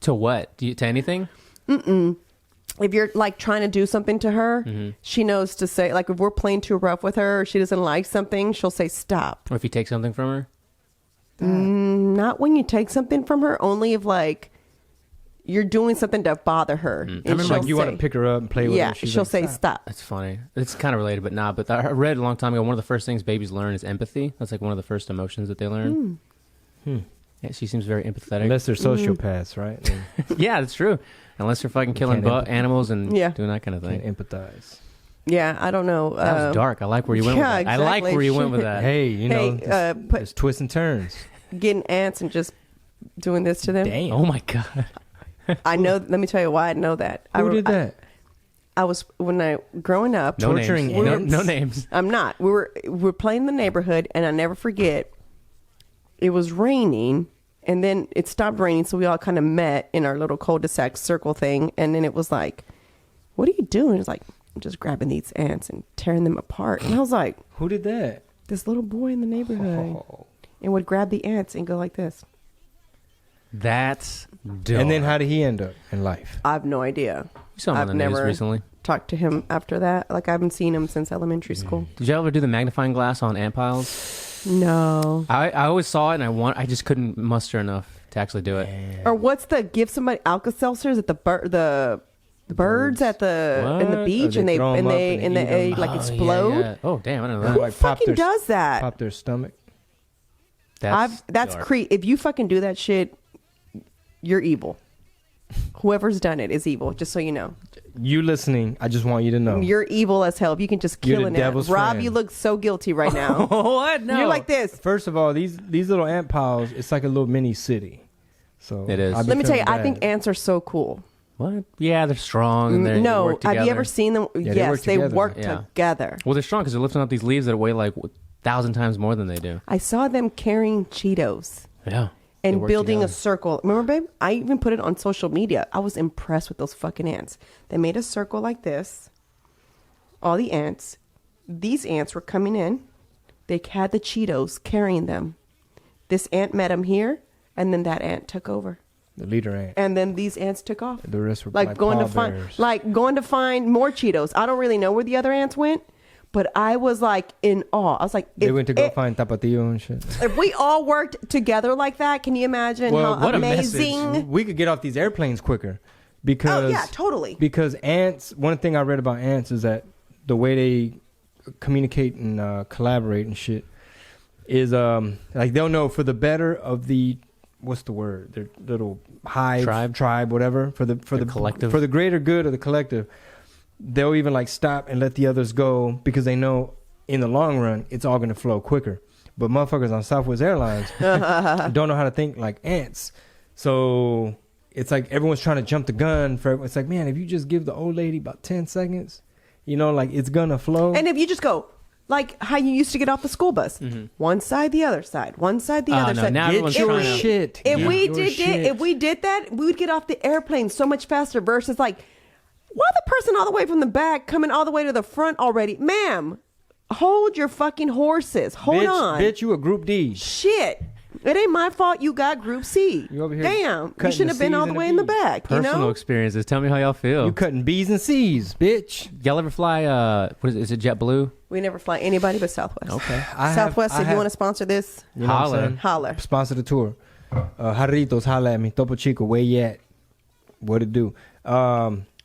To what? To anything? If you're like trying to do something to her, she knows to say, like if we're playing too rough with her or she doesn't like something, she'll say stop. Or if you take something from her? Not when you take something from her, only if like you're doing something to bother her. And I remember she'll like you want to say- pick her up and play with Yeah, her. She's she'll like, say stop. That's funny. It's kind of related, but not. But I read a long time ago, one of the first things babies learn is empathy. That's like one of the first emotions that they learn. Yeah, she seems very empathetic. Unless they're sociopaths, right? Then Yeah, that's true. Unless they're fucking killing can't animals and Yeah. doing that kind of thing. can't empathize. Yeah, I don't know. That was dark. I like where you went with yeah, that. I like exactly. where you went with that. Hey, you know, Hey, there's twists and turns. getting ants and just doing this to them. Damn. Oh my God. I know. Let me tell you why I know that. Who did that? I was growing up. No Torturing names. ants? No names. I'm not. We were playing in the neighborhood, and I never forget. It was raining, and then it stopped raining, so we all kind of met in our little cul-de-sac circle thing. And then it was like, "What are you doing?" It's like, "I'm just grabbing these ants and tearing them apart." And I was like, Who did that? "This little boy in the neighborhood," Oh. and would grab the ants and go like this. That's dark. And then how did he end up in life? I have no idea. You saw him on I've the news never recently. talked to him after that. Like I haven't seen him since elementary school. Did you ever do the magnifying glass on ant piles? No. I always saw it, and I just couldn't muster enough to actually do it. Or what's the give somebody Alka-Seltzers at the birds at the in the What? beach Oh, and they throw 'em up they and they eat 'em. like Oh, explode. yeah. Oh, damn. I don't know Or that. like Who fucking does that? pop their stomach. That's dark. If you fucking do that shit, you're evil. Whoever's done it is evil. Just so you know, You listening, I just want you to know. you're evil as hell. If you can just You're kill the an ant, devil's Rob, friend. you look so guilty right now. What? No. You're like this. First of all, these little ant piles, it's like a little mini city. So It is. I've been Let me tell you, feeling I think bad. ants are so cool. What? Yeah, they're strong and they No, work have you together. ever seen them? they Yes, work they together. work Yeah. together. Well, they're strong because they're lifting up these leaves that weigh like 1,000 times more than they do. I saw them carrying Cheetos Yeah. They and work building a together. circle. Remember, babe? I even put it on social media. I was impressed with those fucking ants. They made a circle like this. All the ants. These ants were coming in. They had the Cheetos carrying them. This ant met them here, and then that ant took over. The leader ant. And then these ants took off. The rest were Like going to pallbearers. find more Cheetos. I don't really know where the other ants went, but I was like in awe. I was like, They went to go find Tapatio and shit. if we all worked together like that, can you imagine Well, how what a amazing? We could get off these airplanes quicker because Oh yeah, totally. because ants. One thing I read about ants is that the way they communicate and collaborate and shit is like they'll know for the better of the what's the word, their little hive tribe whatever, for the collective, for the greater good of the collective. They'll even like stop and let the others go because they know in the long run it's all going to flow quicker. But motherfuckers on Southwest Airlines don't know how to think like ants. So it's like everyone's trying to jump the gun for it's like, man, if you just give the old lady about 10 seconds, you know, like it's gonna flow. And if you just go like how you used to get off the school bus, one side, the other side, one side, the other no, side. now Get everyone's your trying to- shit. If Get we your did shit. if we did that, we would get off the airplane so much faster. Versus like, why the person all the way from the back coming all the way to the front already, ma'am? Hold your fucking horses. Hold bitch, on, bitch, you a group D. Shit. It ain't my fault you got Group C. You over here Damn. You cutting shouldn't the have been C's all and the the way in the B's. back, Personal you know? experiences. Tell me how y'all feel. You cutting B's and C's, bitch. Y'all ever fly? What is it? JetBlue? We never fly anybody but Southwest. Okay. Southwest, if you want to sponsor this, You know what I'm Holler. saying? holler. Sponsor the tour. Jarritos, holla at me. Topo Chico, where you at? What it do?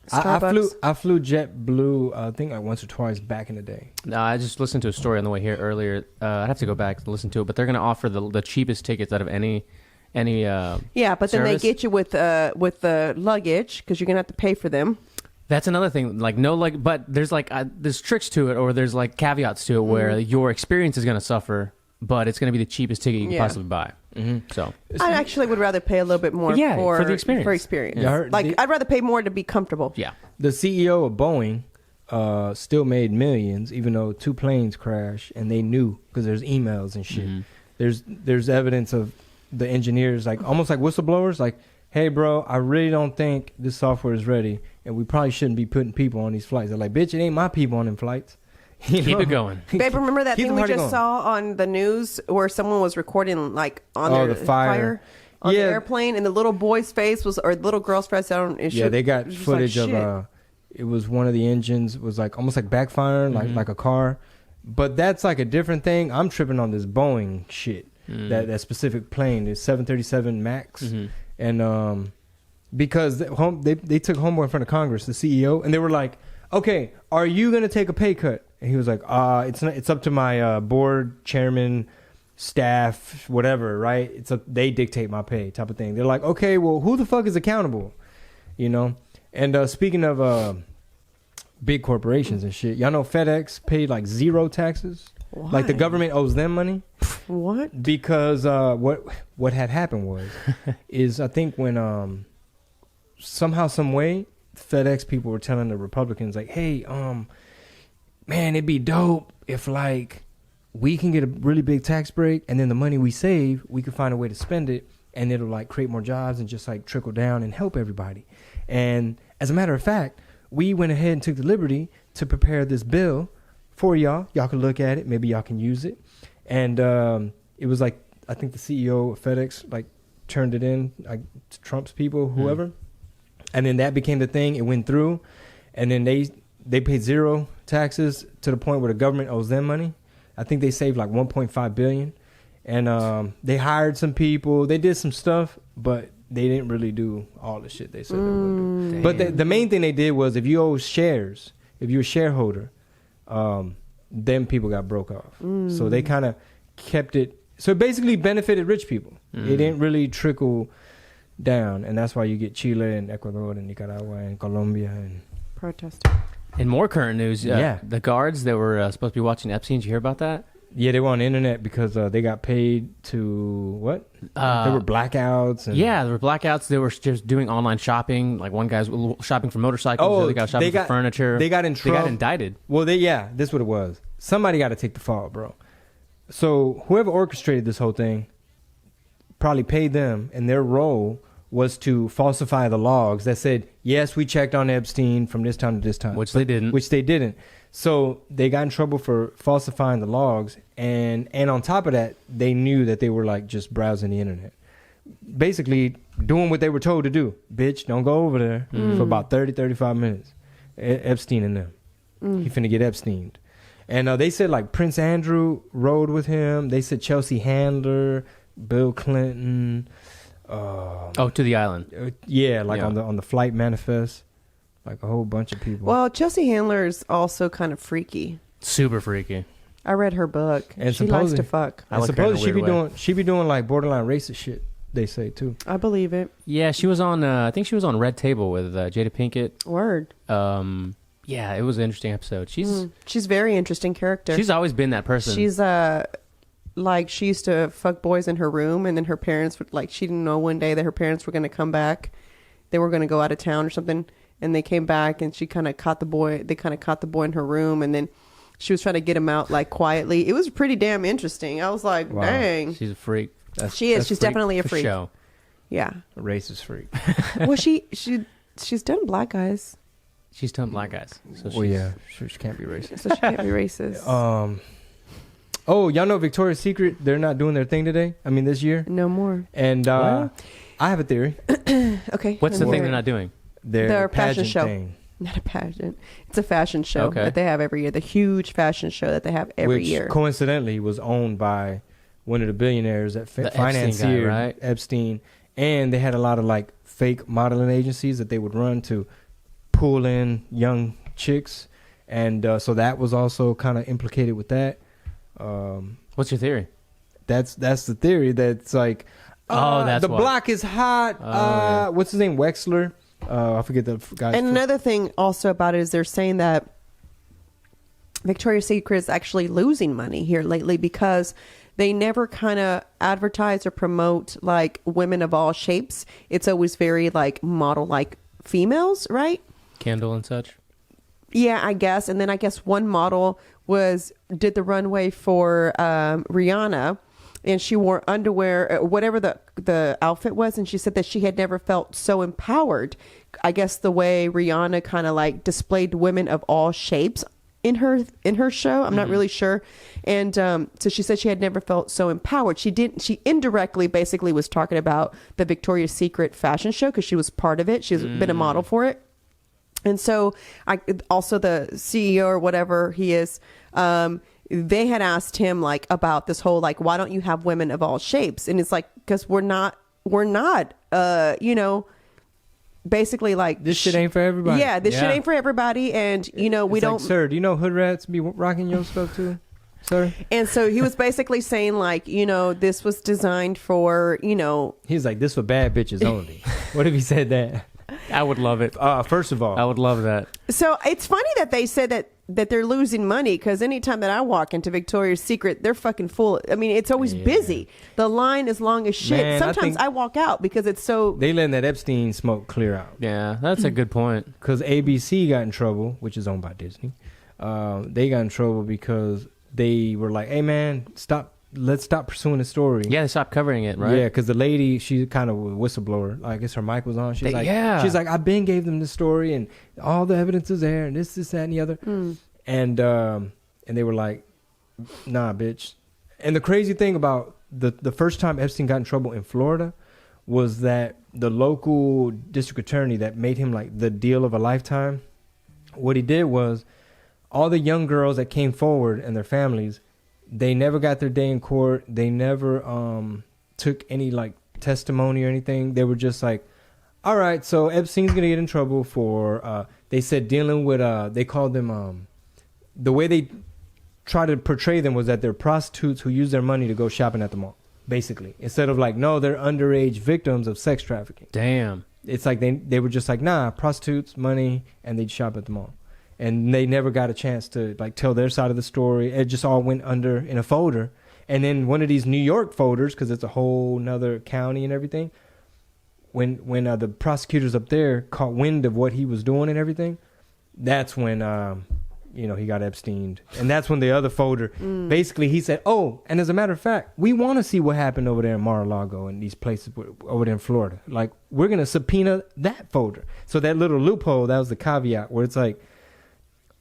Starbucks. I flew JetBlue, I think like once or twice back in the day. No, I just listened to a story on the way here earlier. I'd have to go back and listen to it, but they're going to offer the cheapest tickets out of any. Yeah, but then they service. get you with the luggage because you're gonna have to pay for them. That's another thing. Like no, like, but there's like there's tricks to it, or there's like caveats to it where your experience is going to suffer, but it's going to be the cheapest ticket you can possibly buy. So I actually would rather pay a little bit more for the experience. For experience. Yeah. Like I'd rather pay more to be comfortable. Yeah. The CEO of Boeing still made millions, even though 2 planes crashed, and they knew because there's emails and shit. There's evidence of the engineers, like almost like whistleblowers, like, hey, bro, I really don't think this software is ready, and we probably shouldn't be putting people on these flights. They're like, bitch, it ain't my people on them flights. Keep it going. Babe, remember that Keep thing the we party just going. saw on the news where someone was recording like on their the fire. on Yeah. the airplane, and the little boy's face was, or the little girl's face, I don't. Yeah, they got it was just footage like, shit. of it was one of the engines was like almost like backfiring, like a car. But that's like a different thing. I'm tripping on this Boeing shit. That specific plane is 737 Max, and because they took homeboy in front of Congress, the CEO, and they were like, "Okay, are you gonna take a pay cut?" And he was like, it's up to my board chairman, staff, whatever, right? They dictate my pay, type of thing." They're like, "Okay, well, who the fuck is accountable?" You know. And speaking of big corporations and shit, y'all know FedEx paid like 0 taxes. Why? Like the government owes them money. What? Because what had happened was is I think when somehow some way FedEx people were telling the Republicans like, hey, man, it'd be dope if like we can get a really big tax break, and then the money we save, we could find a way to spend it, and it'll like create more jobs and just like trickle down and help everybody. And as a matter of fact, we went ahead and took the liberty to prepare this bill for y'all. Y'all can look at it. Maybe y'all can use it. And it was like, I think the CEO of FedEx like turned it in like to Trump's people, whoever. And then that became the thing. It went through. And then they paid 0 taxes to the point where the government owes them money. I think they saved like $1.5 billion. And they hired some people. They did some stuff, but they didn't really do all the shit they said they would do. But the main thing they did was if you owe shares, if you're a shareholder, then people got broke off. So they kind of kept it. So it basically benefited rich people. It didn't really trickle down. And that's why you get Chile and Ecuador and Nicaragua and Colombia. And Protesting. In more current news, Yeah. the guards that were supposed to be watching Epstein, did you hear about that? yeah, they were on the internet because they got paid to what? There were blackouts. And Yeah, there were blackouts. They were just doing online shopping. Like one guy's shopping for motorcycles. Oh, the other guy was shopping for furniture. They got in trouble. They got indicted. Well, this is what it was. Somebody got to take the fall, bro. So whoever orchestrated this whole thing probably paid them, and their role was to falsify the logs that said, yes, we checked on Epstein from this time to this time. Which they didn't. Which they didn't. So they got in trouble for falsifying the logs, and on top of that, they knew that they were like just browsing the internet. Basically doing what they were told to do. Bitch, don't go over there for about 30, 35 minutes. Epstein and them. He finna get Epsteined. And they said like Prince Andrew rode with him. They said Chelsea Handler, Bill Clinton. To the island. Yeah, like on the flight manifest. Like a whole bunch of people. Well, Chelsea Handler is also kind of freaky. Super freaky. I read her book. And she likes to fuck. I suppose she be doing like borderline racist shit. They say too. I believe it. Yeah, she was on. I think she was on Red Table with Jada Pinkett. Word. Yeah, it was an interesting episode. She's very interesting character. She's always been that person. She's like she used to fuck boys in her room, and then her parents would like she didn't know one day that her parents were going to come back. They were going to go out of town or something, and they came back, and she kind of caught the boy. They kind of caught the boy in her room, and then she was trying to get him out like quietly. It was pretty damn interesting. I was like, wow. Dang, she's a freak. she is. She's definitely a freak. Show. Yeah, A racist freak. well, she's done black guys, She's done black guys. So Well, yeah, sure, she can't be racist. so she can't be racist. Oh, y'all know Victoria's Secret? They're not doing their thing today. I mean, this year. No more. And I have a theory. Okay. What's the let me thing hear they're it. not doing? Their fashion pageant show. thing. Not a pageant. It's a fashion show Okay. that they have every year. The huge fashion show that they have every which year. Coincidentally was owned by one of the billionaires that The financier Epstein guy, right? Epstein. And they had a lot of like fake modeling agencies that they would run to pull in young chicks. And so that was also kind of implicated with that. What's your theory? That's the theory. That's like, Oh, that's the why. block is hot. Oh, yeah. What's his name? Wexler. I forget the guy's. And another thing also about it is they're saying that Victoria's Secret is actually losing money here lately because they never kind of advertise or promote like women of all shapes. It's always very like model like females, right? Kendall and such. Yeah, I guess. And then I guess one model did the runway for Rihanna, and she wore underwear, whatever the outfit was, and she said that she had never felt so empowered. I guess the way Rihanna kind of like displayed women of all shapes in her show. I'm not really sure. And so she said she had never felt so empowered. She indirectly basically was talking about the Victoria's Secret fashion show because she was part of it. She's been a model for it. And so also the CEO or whatever he is, they had asked him like about this whole, like, why don't you have women of all shapes? And it's like, because we're not, basically like this shit ain't for everybody. Yeah, this shit ain't for everybody. And, we It's don't. like, sir, do you know hood rats be rocking your stuff too? Sir? And so he was basically saying like, this was designed for, He's like, this for bad bitches only. What if he said that? I would love it. First of all, I would love that. So it's funny that they said that they're losing money because anytime that I walk into Victoria's Secret, they're fucking full. I mean, it's always busy. The line is long as shit. Man, Sometimes I walk out because it's so. They letting that Epstein smoke clear out. Yeah, that's a good point. Because ABC got in trouble, which is owned by Disney. They got in trouble because they were like, hey man, let's stop pursuing the story. Yeah, they stopped covering it, right? Yeah, because the lady, she kind of a whistleblower. I guess her mic was on. She's like, I've been gave them the story and all the evidence is there and this, that, and the other. And they were like, nah, bitch. And the crazy thing about the first time Epstein got in trouble in Florida was that the local district attorney that made him like the deal of a lifetime, what he did was all the young girls that came forward and their families, they never got their day in court. They never took any like testimony or anything. They were just like, all right, so Epstein's going to get in trouble for, they said dealing with, they called them, the way they try to portray them was that they're prostitutes who use their money to go shopping at the mall, basically. Instead of like, no, they're underage victims of sex trafficking. Damn. It's like they were just like, nah, prostitutes, money, and they'd shop at the mall. And they never got a chance to like tell their side of the story. It just all went under in a folder. And then one of these New York folders, because it's a whole nother county and everything, when the prosecutors up there caught wind of what he was doing and everything, that's when he got Epsteined. And that's when the other folder, basically he said, oh, and as a matter of fact, we want to see what happened over there in Mar-a-Lago and these places over there in Florida. Like, we're going to subpoena that folder. So that little loophole, that was the caveat where it's like,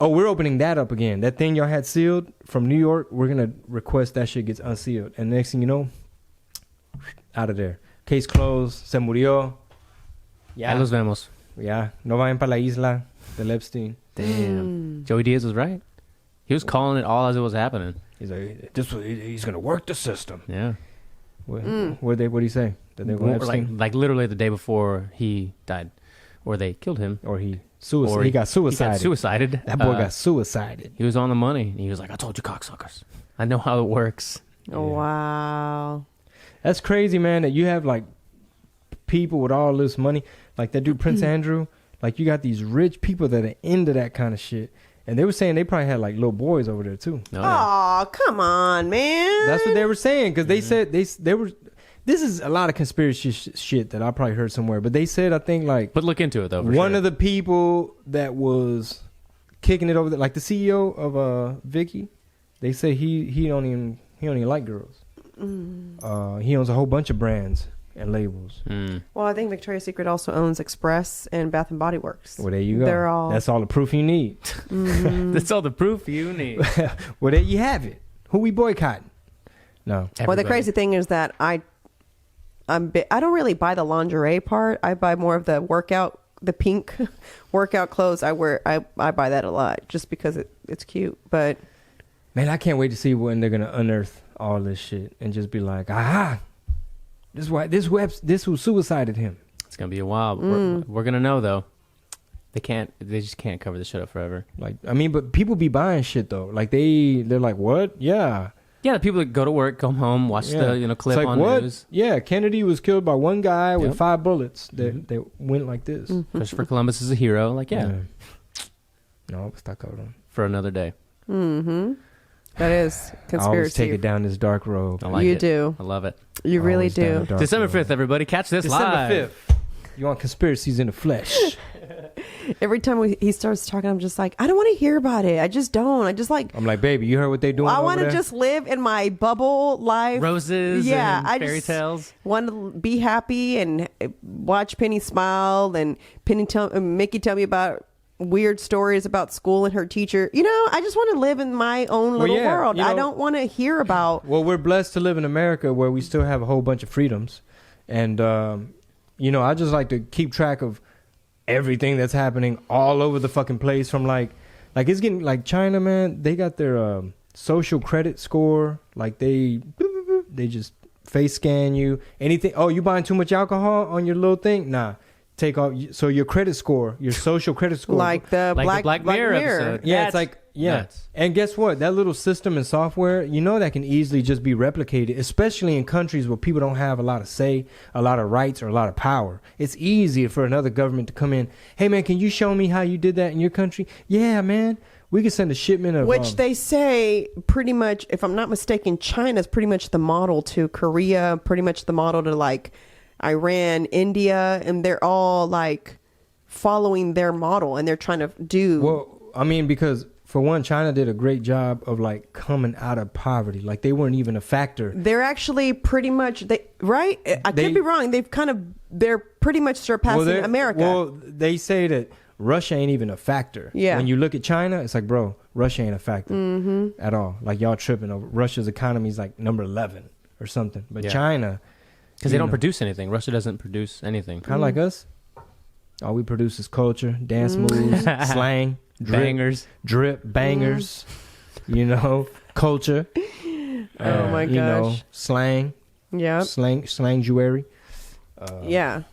oh, we're opening that up again. That thing y'all had sealed from New York, we're going to request that shit gets unsealed. And next thing you know, out of there. Case closed. Se murió. Ya los vemos. Yeah. No vayan para la isla del Epstein. Damn. Joey Diaz was right. He was calling it all as it was happening. He's like, he's going to work the system. Yeah. What did he say? That they were Epstein? Like literally the day before he died. Or they killed him. Or he got suicided. That boy got suicided. He was on the money. And he was like, I told you, cocksuckers. I know how it works. Oh, wow. That's crazy, man, that you have, like, people with all this money. Like that dude, Prince Andrew. Like, you got these rich people that are into that kind of shit. And they were saying they probably had, like, little boys over there, too. Oh, come on, man. That's what they were saying. Because they said they were... This is a lot of conspiracy shit that I probably heard somewhere. But they said, I think, like... But look into it, though, for one sure. of the people that was kicking it over there, like the CEO of Vicky, they say he don't even like girls. He owns a whole bunch of brands and labels. Well, I think Victoria's Secret also owns Express and Bath and Body Works. Well, there you go. They're all... That's all the proof you need. That's all the proof you need. Well, there you have it. Who we boycotting? No. Everybody. Well, the crazy thing is that I don't really buy the lingerie part. I buy more of the pink workout clothes. I buy that a lot just because it's cute. But man, I can't wait to see when they're gonna unearth all this shit and just be like, aha, this who suicided him. It's gonna be a while. But we're gonna know though. They just can't cover this shit up forever. Like, I mean, but people be buying shit though. Like they're like, what? Yeah. Yeah, the people that go to work, come home, watch the clip it's like, on what? news. Yeah, Kennedy was killed by one guy with 5 bullets. They went like this. Christopher Columbus is a hero. Like, No, está cabrón. for another day. Mm-hmm. That is I always take conspiracy. it down this dark road. I like You it. do. I love it. You really Always down do. the dark December road. 5th, everybody. Catch this December live. 5th. You want conspiracies in the flesh. Every time he starts talking, I'm just like, I don't want to hear about it. I just don't. I just like, I'm like, baby, you heard what they doing I over want to there? just live in my bubble life. Roses and fairy tales. Want to be happy and watch Penny smile and Mickey tell me about weird stories about school and her teacher. You know, I just want to live in my own little world. you know, I don't want to hear about. Well, we're blessed to live in America where we still have a whole bunch of freedoms. And, I just like to keep track of everything that's happening all over the fucking place from like it's getting like China, man. They got their social credit score. Like they just face scan you. Anything. Oh, you buying too much alcohol on your little thing? Nah. Take off. So your credit score, your social credit score. Like the Black Mirror episode. Yeah, That's it's like, yeah. nuts. And guess what? That little system and software, that can easily just be replicated, especially in countries where people don't have a lot of say, a lot of rights, or a lot of power. It's easier for another government to come in. Hey, man, can you show me how you did that in your country? Yeah, man. We could send a shipment of... Which they say pretty much, if I'm not mistaken, China's pretty much the model to Korea, pretty much the model to like Iran, India, and they're all like following their model and they're trying to do... Well, I mean, because for one, China did a great job of like coming out of poverty. Like they weren't even a factor. They're actually pretty much, right? I could be wrong. They're pretty much surpassing America. Well, they say that Russia ain't even a factor. Yeah. When you look at China, it's like, bro, Russia ain't a factor at all. Like y'all tripping over Russia's economy is like number 11 or something. But China... Because they don't produce anything. Russia doesn't produce anything. Kind of like us. All we produce is culture, dance moves, slang, drip, bangers, culture. Oh my gosh. Slang. Yeah. Slang jewelry. Yeah.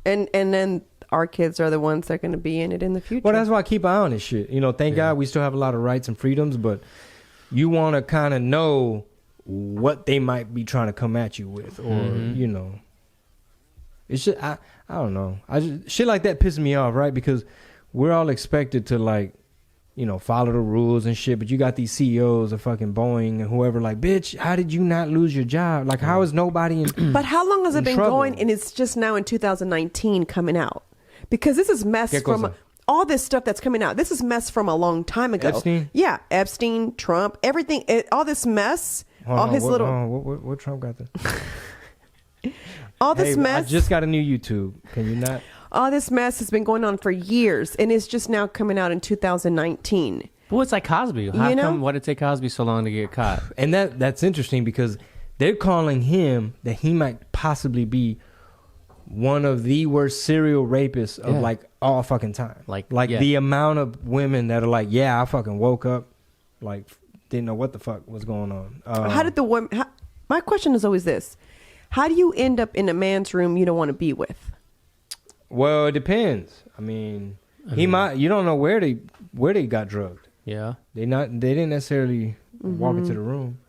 And then our kids are the ones that are going to be in it in the future. Well, that's why I keep an eye on this shit. Thank God we still have a lot of rights and freedoms, but you want to kind of know what they might be trying to come at you with, or it's just I don't know. Shit like that pisses me off, right? Because we're all expected to like, follow the rules and shit, but you got these CEOs of fucking Boeing and whoever like, bitch, how did you not lose your job? Like, how is nobody in? But how long has it been trouble? going? And it's just now in 2019 coming out, because this is mess from all this stuff that's coming out. This is mess from a long time ago. Epstein? Yeah, Epstein, Trump, everything. All this mess. What Trump got there? All this mess. I just got a new YouTube. Can you not? All this mess has been going on for years, and it's just now coming out in 2019. Well, it's like Cosby. How come? Why did it take Cosby so long to get caught? And that's interesting because they're calling him that he might possibly be one of the worst serial rapists of like all fucking time. Like the amount of women that are like, I fucking woke up, like didn't know what the fuck was going on. How did the woman? My question is always this: how do you end up in a man's room you don't want to be with? Well, it depends. I mean, he might. You don't know where they got drugged. Yeah, they didn't necessarily walk into the room,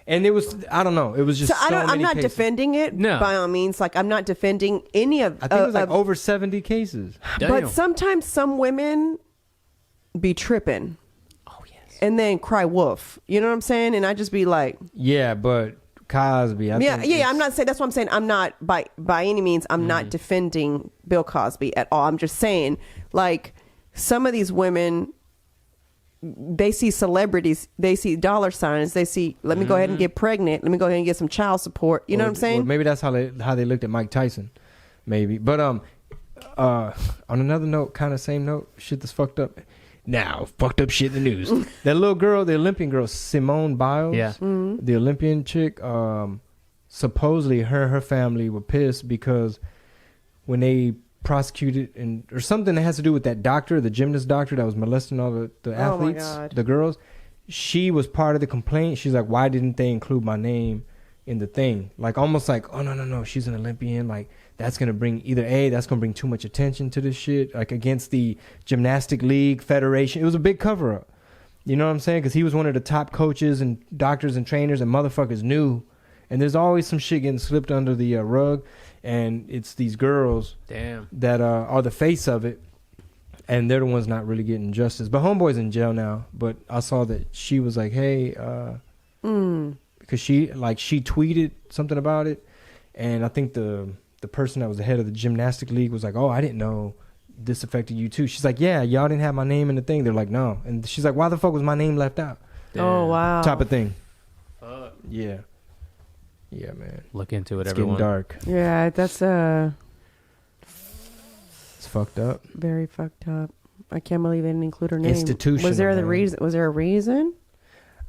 and it was, I don't know. It was just. So I'm not defending it. No. By all means. Like, I'm not defending any of. I think it was like over 70 cases. But sometimes some women be tripping. And then cry wolf. You know what I'm saying? And I just be like... Yeah, but Cosby... I'm not saying... That's what I'm saying. I'm not... By any means, I'm not defending Bill Cosby at all. I'm just saying, like, some of these women, they see celebrities, they see dollar signs, they see, let me go ahead and get pregnant, let me go ahead and get some child support. You know what I'm saying? Or maybe that's how they looked at Mike Tyson. Maybe. But on another note, kind of same note, shit that's fucked up... Now, fucked up shit in the news. That little girl, the Olympian girl, Simone Biles, the Olympian chick, supposedly her family were pissed because when they prosecuted or something that has to do with that doctor, the gymnast doctor that was molesting all the athletes, the girls, she was part of the complaint. She's like, why didn't they include my name in the thing? Like, almost like, oh, no, she's an Olympian. Like, that's going to bring that's going to bring too much attention to this shit, like against the Gymnastic League Federation. It was a big cover up. You know what I'm saying? Because he was one of the top coaches and doctors and trainers, and motherfuckers knew. And there's always some shit getting slipped under the rug, and it's these girls that are the face of it, and they're the ones not really getting justice. But homeboy's in jail now. But I saw that she was like, hey, because she tweeted something about it, and I think the person that was the head of the gymnastic league was like, oh, I didn't know this affected you too. She's like, yeah, y'all didn't have my name in the thing. They're like, no. And she's like, why the fuck was my name left out? Damn. Oh, wow. Type of thing. Fuck. Yeah. Yeah, man. Look into it, It's everyone. getting dark. Yeah, that's It's fucked up. very fucked up. I can't believe they didn't include her name. Institutional, Was there the man. reason? Was there a reason?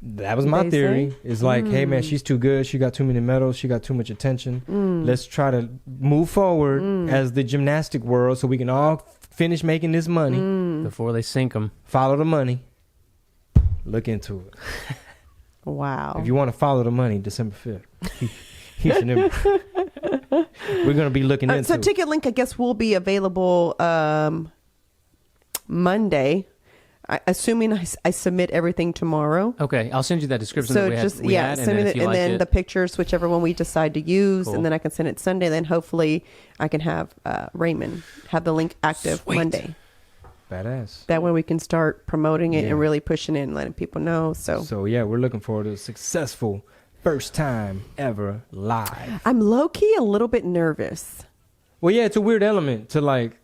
That was my They theory. say? It's like, hey, man, she's too good. She got too many medals. She got too much attention. Let's try to move forward as the gymnastic world so we can all finish making this money. Before they sink them. Follow the money. Look into it. Wow. If you want to follow the money, December 5th. We're going to be looking into so it. ticket link, I guess, will be available Monday, assuming I submit everything tomorrow. Okay, I'll send you that description So that we just had, send me and then, if you and like then it, the pictures, whichever one we decide to use, Cool. and then I can send it Sunday. Then hopefully I can have Raymond have the link active Sweet. Monday. Badass. That way we can start promoting it Yeah. and really pushing it and letting people know. So, yeah, we're looking forward to a successful first time ever live. I'm low key a little bit nervous. Well, yeah, it's a weird element to like.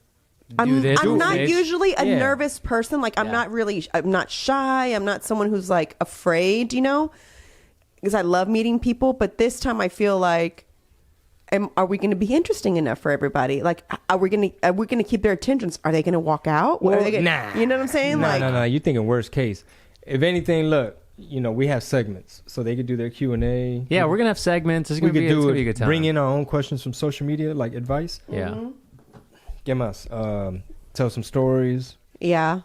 I'm this, not bitch. usually a Yeah. nervous person. Like I'm Yeah. I'm not shy. I'm not someone who's like afraid, because I love meeting people. But this time I feel like, are we going to be interesting enough for everybody? Like, are we going to keep their attention? Are they going to walk out? Are they gonna, nah. You know what I'm saying? No. You're thinking worst case. If anything, look, we have segments, so they could do their Q&A. yeah, we're gonna have segments. It's We gonna could be, it's do gonna be a it. good time. Bring in our own questions from social media, like advice. Yeah. ¿Qué más? Tell some stories. Yeah.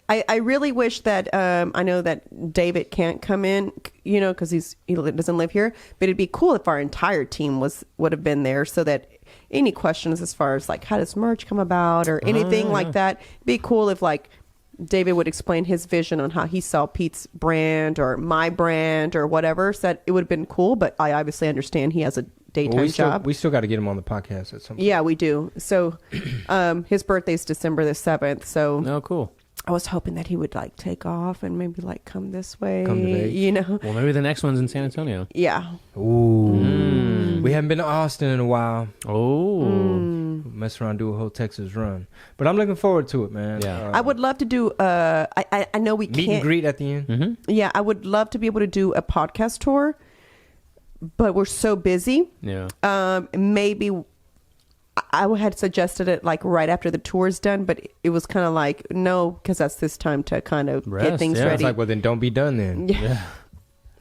I really wish that I know that David can't come in, because he doesn't live here. But it'd be cool if our entire team would have been there, so that any questions as far as like how does merch come about or anything like that, it'd be cool if like David would explain his vision on how he saw Pete's brand or my brand or whatever. So that it would have been cool. But I obviously understand he has a daytime job. We still got to get him on the podcast at some point. Yeah, we do. So his birthday's December the 7th. So Oh, cool. I was hoping that he would like take off and maybe like come this way, Come to Vegas. Well, maybe the next one's in San Antonio. Yeah. Ooh. We haven't been to Austin in a while. Oh. Mess around, do a whole Texas run. But I'm looking forward to it, man. Yeah. I would love to do, I know we meet can't. and greet at the end. Mm-hmm. Yeah, I would love to be able to do a podcast tour, but we're so busy. Yeah. Maybe I had suggested it like right after the tour's done, but it was kind of like, no, because that's this time to kind of Rest, get things yeah. ready. It's like, well, then don't be done then. Yeah.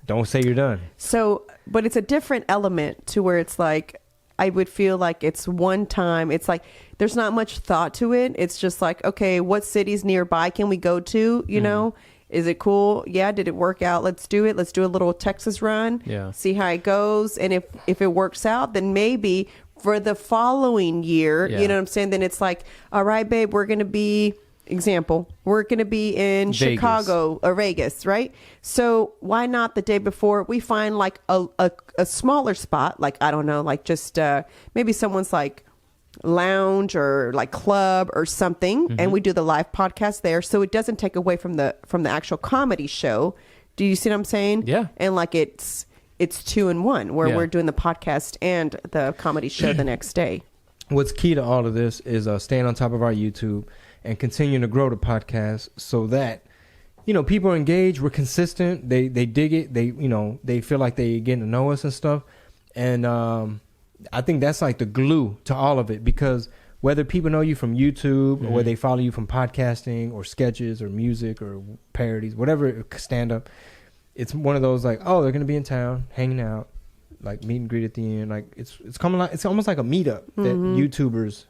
Don't say you're done. So, but it's a different element to where it's like, I would feel like it's one time. It's like, there's not much thought to it. It's just like, okay, what cities nearby can we go to? You know, is it cool? Yeah. Did it work out? Let's do it. Let's do a little Texas run. Yeah. See how it goes. And if it works out, then maybe for the following year, Yeah. you know what I'm saying? Then it's like, all right, babe, we're going to be, we're going to be in Vegas. Chicago or Vegas, right? So why not the day before we find like a smaller spot, like, I don't know, like just maybe someone's like lounge or like club or something, and we do the live podcast there, so it doesn't take away from the actual comedy show. Do you see what I'm saying? Yeah. And like it's 2 in 1 where Yeah. we're doing the podcast and the comedy show the next day. What's key to all of this is staying on top of our YouTube and continuing to grow the podcast so that, people are engaged. We're consistent. They dig it. They feel like they getting to know us and stuff. And I think that's like the glue to all of it, because whether people know you from YouTube or whether they follow you from podcasting or sketches or music or parodies, whatever, stand up, it's one of those like, oh, they're going to be in town hanging out, like meet and greet at the end. Like it's almost like a meetup that YouTubers,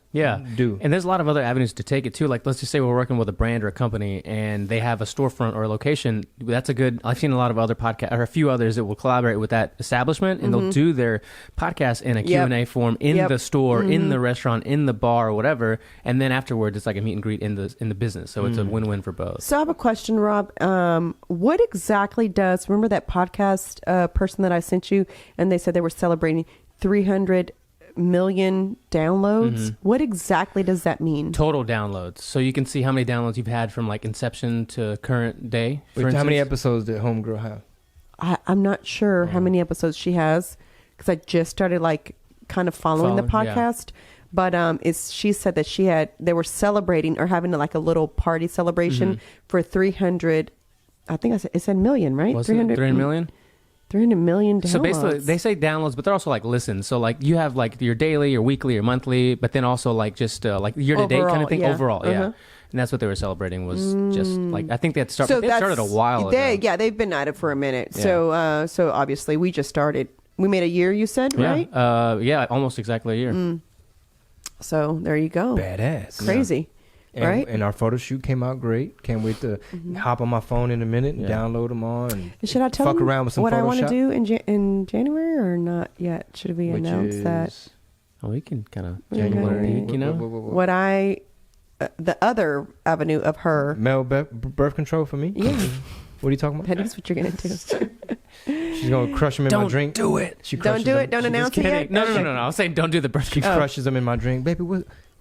do. And there's a lot of other avenues to take it too. Like, let's just say we're working with a brand or a company and they have a storefront or a location. That's a good, I've seen a lot of other podcasts or a few others that will collaborate with that establishment and they'll do their podcast in a Q&A form in the store, in the restaurant, in the bar or whatever. And then afterwards it's like a meet and greet in the business. So it's a win-win for both. So I have a question, Rob. What exactly does, remember that podcast person that I sent you and they said they were celebrating 300 million downloads? What exactly does that mean? Total downloads. So you can see how many downloads you've had from like inception to current day. How many episodes did Homegirl have? I'm not sure how many episodes she has because I just started like kind of following the podcast. But she said that they were celebrating or having like a little party celebration for 300. I think it said million, right? 300 million? 300 million downloads. So basically, they say downloads, but they're also like listens. So like you have like your daily, your weekly, your monthly, but then also like just like year to date kind of thing. Overall, And that's what they were celebrating was just like I think they had started. They started a while ago. Yeah, they've been at it for a minute. Yeah. So obviously we just started. We made a year. You said right? Yeah, almost exactly a year. So there you go. Badass. Crazy. Right? And our photo shoot came out great. Can't wait to hop on my phone in a minute and download them all. And should I tell fuck them around with some what Photoshop? I want to do in January or not yet? Should we announce that? Oh, we can kind of January. peek, you know? What the other avenue of her. Male birth control for me? Yeah. What are you talking about? That is what you're going to do. She's going to crush them in my drink. Don't do it. Don't do it. Don't announce it yet. No. I was saying don't do the birth control. She crushes them in my drink. Baby,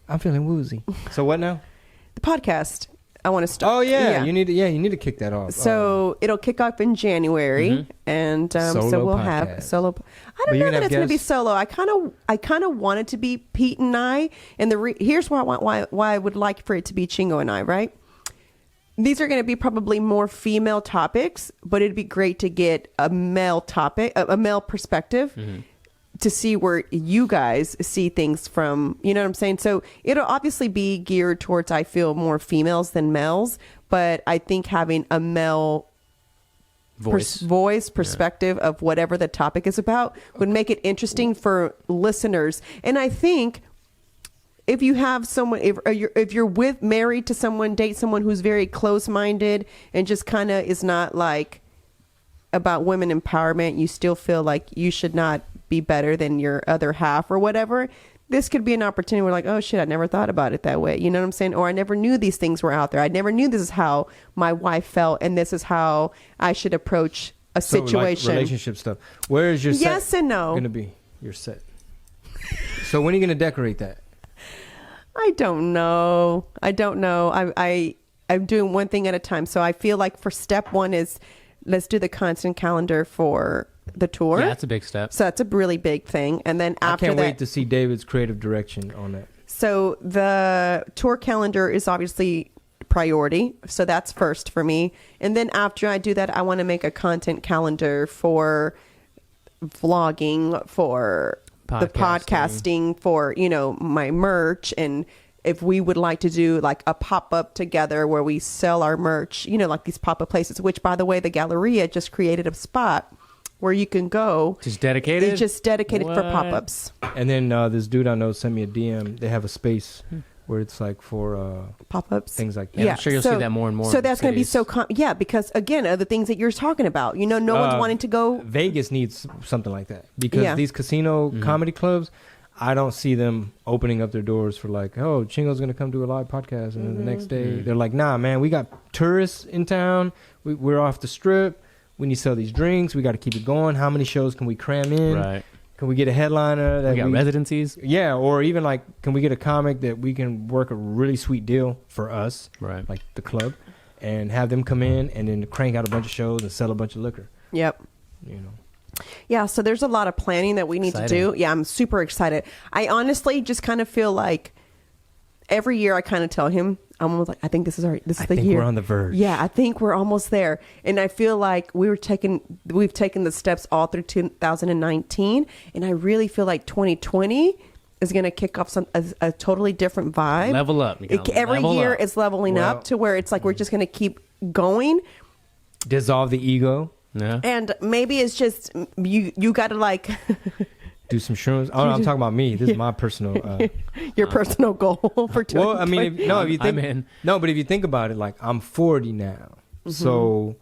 I'm feeling woozy. So what now? The podcast. I want to start. Oh yeah. You need to kick that off. So it'll kick off in January, and so we'll have solo. I don't know that it's going to be solo. I kind of want it to be Pete and I. And here's why I would like for it to be Chingo and I. Right. These are going to be probably more female topics, but it'd be great to get a male topic, a male perspective. To see where you guys see things from, you know what I'm saying? So it'll obviously be geared towards, I feel, more females than males, but I think having a male voice perspective of whatever the topic is about would make it interesting for listeners. And I think if you have someone, if you're married to someone, date someone who's very close-minded and just kind of is not like about women empowerment, you still feel like you should not be better than your other half or whatever, this could be an opportunity where like, oh shit, I never thought about it that way. You know what I'm saying? Or I never knew these things were out there. I never knew this is how my wife felt and this is how I should approach a situation. Like relationship stuff. Where is your set? Yes and no. Going to be your set. So when are you going to decorate that? I don't know. I'm doing one thing at a time. So I feel like for step one is let's do the content calendar for the tour. Yeah, that's a big step. So that's a really big thing. And then after that, I can't wait to see David's creative direction on that. So the tour calendar is obviously priority. So that's first for me. And then after I do that, I want to make a content calendar for vlogging, for the podcasting, for, my merch. And if we would like to do like a pop-up together where we sell our merch, like these pop-up places, which by the way, the Galleria just created a spot where you can go. Just dedicated? It's just dedicated for pop-ups. And then this dude I know sent me a DM. They have a space where it's like for pop-ups, things like that. Yeah, I'm sure you'll see that more and more. So that's going to be so because again, the things that you're talking about, no one's wanting to go. Vegas needs something like that because these casino comedy clubs, I don't see them opening up their doors for like, oh, Chingo's going to come do a live podcast. And then the next day they're like, nah, man, we got tourists in town. We're off the strip. We need to sell these drinks. We got to keep it going. How many shows can we cram in? Right. Can we get a headliner? That we got residencies? Yeah, or even like, can we get a comic that we can work a really sweet deal for us, right? Like the club, and have them come in and then crank out a bunch of shows and sell a bunch of liquor. Yep. Yeah, so there's a lot of planning that we need to do. Yeah, I'm super excited. I honestly just kind of feel like every year I kind of tell him, I'm almost like, I think this is the year. I think we're on the verge. Yeah, I think we're almost there. And I feel like we've taken the steps all through 2019. And I really feel like 2020 is going to kick off a totally different vibe. Level up. Every year is leveling up to where it's like we're just going to keep going. Dissolve the ego. Yeah. And maybe it's just you got to like Do some shrooms. Oh, no, I'm talking about me. This is my personal. Your personal goal for 2020. Well, I mean, if you think, I'm in. no, but if you think about it, like I'm 40 now, so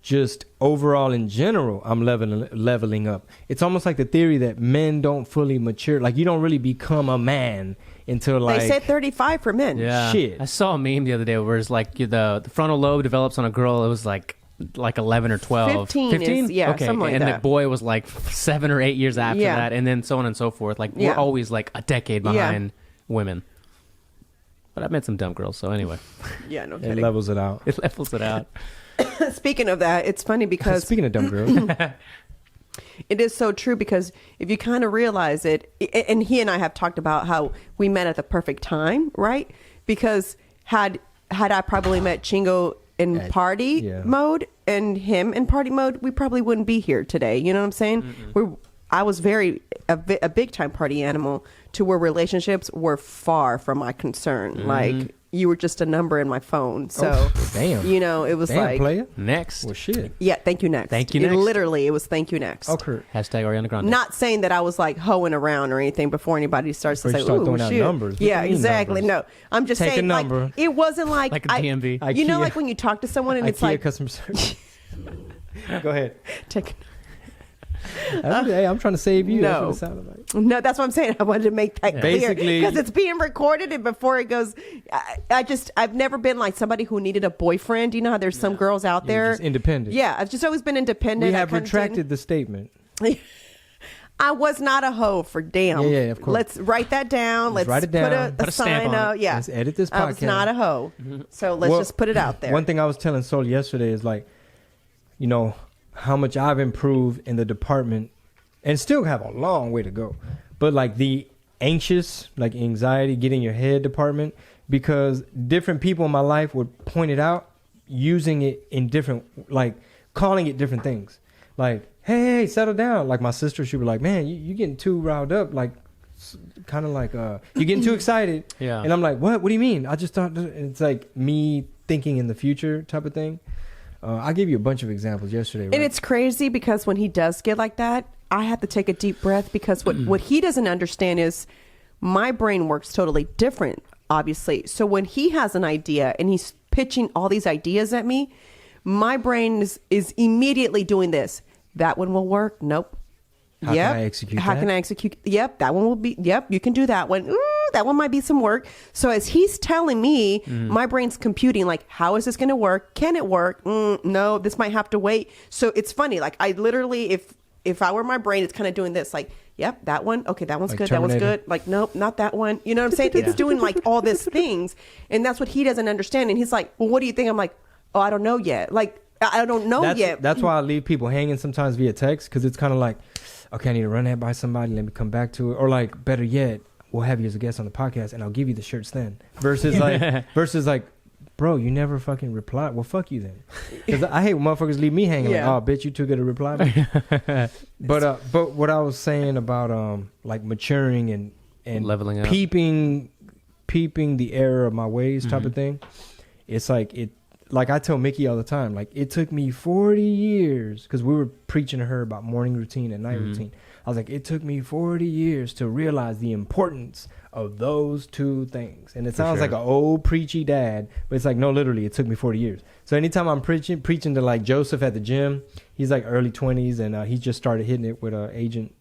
just overall in general, I'm leveling up. It's almost like the theory that men don't fully mature. Like you don't really become a man until like they said 35 for men. Yeah. Shit. I saw a meme the other day where it's like the frontal lobe develops on a girl. It was like 11 or 12. 15 is, yeah, okay. something like and that. the boy was like 7 or 8 years after Yeah. that, and then so on and so forth. Like we're Yeah. always like a decade behind women. But I've met some dumb girls, so anyway, Yeah, no it kidding. levels it out. it levels it out. Speaking of that, it's funny because Speaking of dumb girls, it is so true because if you kind of realize it, and he and I have talked about how we met at the perfect time, right? Because had I probably met Chingo in party mode and him in party mode, we probably wouldn't be here today. You know what I'm saying? I was a big time party animal to where relationships were far from my concern. Like you were just a number in my phone. So damn. you know, it was damn like player. Next. Well, shit. yeah, thank you next. Thank you next. Literally, it was thank you next. Okay. Hashtag Ariana Grande. Not saying that I was like hoeing around or anything before anybody starts Before to you say, start "Ooh, throwing out shoot." numbers. What Yeah, do you mean exactly. numbers? No, I'm just Take a saying, number. like, it wasn't like Like a DMV. You know, IKEA. like when you talk to someone and it's IKEA like, customer service. Go ahead. take. Hey, I'm trying to save you. No. That's what it sounded like. No, that's what I'm saying. I wanted to make that clear Basically- because it's being recorded, and before it goes, I've never been like somebody who needed a boyfriend. You know how there's some girls out You're there, just independent. Yeah, I've just always been independent. We I have kinda retracted the statement. I was not a hoe for damn. Yeah, of course. Let's write that down. Let's write it down. Put Put a a stamp sign on up. it. Yeah. Let's edit this I was podcast. not a hoe. So let's Well, just put it out there. One thing I was telling Sol yesterday is like, you know, how much I've improved in the department and still have a long way to go. But like the anxious, like anxiety, get in your head department, because different people in my life would point it out using it in different, like calling it different things. Like, hey, settle down. Like my sister, she was like, man, you getting too riled up. Like, kind of like, you're getting too excited. Yeah. And I'm like, what? What do you mean? I just thought it's like me thinking in the future type of thing. I gave you a bunch of examples yesterday. Right? And it's crazy because when he does get like that, I have to take a deep breath because what he doesn't understand is my brain works totally different, obviously. So when he has an idea and he's pitching all these ideas at me, my brain is immediately doing this. That one will work. Nope. How can I execute How that? can I execute? Yep. That one will be, yep. You can do that one. Ooh, that one might be some work. So as he's telling me, my brain's computing like, how is this going to work? Can it work? No, this might have to wait. So it's funny. Like I literally, if I were my brain, it's kind of doing this like, yep, that one. Okay, that one's Like good. Terminator. That one's good. Like, nope, not that one. You know what I'm saying? It's doing like all these things. And that's what he doesn't understand. And he's like, well, what do you think? I'm like, oh, I don't know yet. Like, I don't know yet. That's why I leave people hanging sometimes via text, because it's kind of like, okay, I need to run that by somebody. Let me come back to it. Or like, better yet, we'll have you as a guest on the podcast, and I'll give you the shirts then. Versus like, bro, you never fucking reply. Well, fuck you then. Because I hate when motherfuckers leave me hanging. Yeah. Like, oh, bitch, you too good to reply me. But what I was saying about like maturing and Leveling up. peeping the error of my ways type of thing. It's like I tell Mickey all the time, like it took me 40 years, because we were preaching to her about morning routine and night routine. I was like, it took me 40 years to realize the importance of those two things. And it sounds like an old preachy dad, but it's like, no, literally, it took me 40 years. So anytime I'm preaching to like Joseph at the gym, he's like early 20s, and he just started hitting it with Agent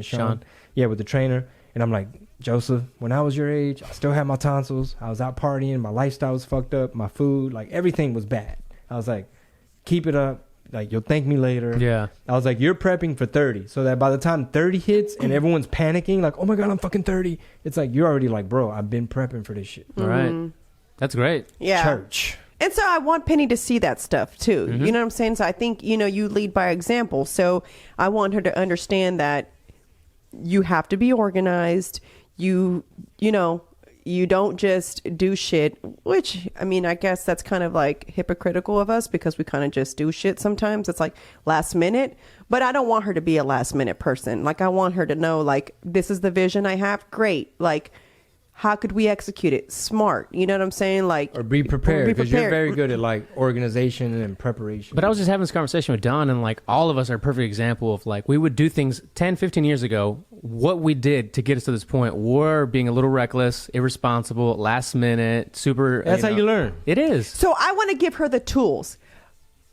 Sean. Yeah, with the trainer. And I'm like, Joseph, when I was your age, I still had my tonsils. I was out partying. My lifestyle was fucked up. My food, like everything was bad. I was like, keep it up. Like, you'll thank me later. Yeah. I was like, you're prepping for 30. So that by the time 30 hits and everyone's panicking, like, oh my God, I'm fucking 30. It's like, you're already like, bro, I've been prepping for this shit. All right. That's great. Yeah. Church. And so I want Penny to see that stuff too. You know what I'm saying? So I think, you lead by example. So I want her to understand that you have to be organized. You don't just do shit, which, I mean, I guess that's kind of like hypocritical of us because we kind of just do shit sometimes. It's like last minute, but I don't want her to be a last minute person. Like I want her to know, like, this is the vision I have. Great. Like, how could we execute it? Smart. You know what I'm saying? Like, Or be prepared, because you're very good at like organization and preparation. But I was just having this conversation with Don, and like all of us are a perfect example of like we would do things 10, 15 years ago. What we did to get us to this point were being a little reckless, irresponsible, last minute, super. That's how you learn. It is. So I want to give her the tools.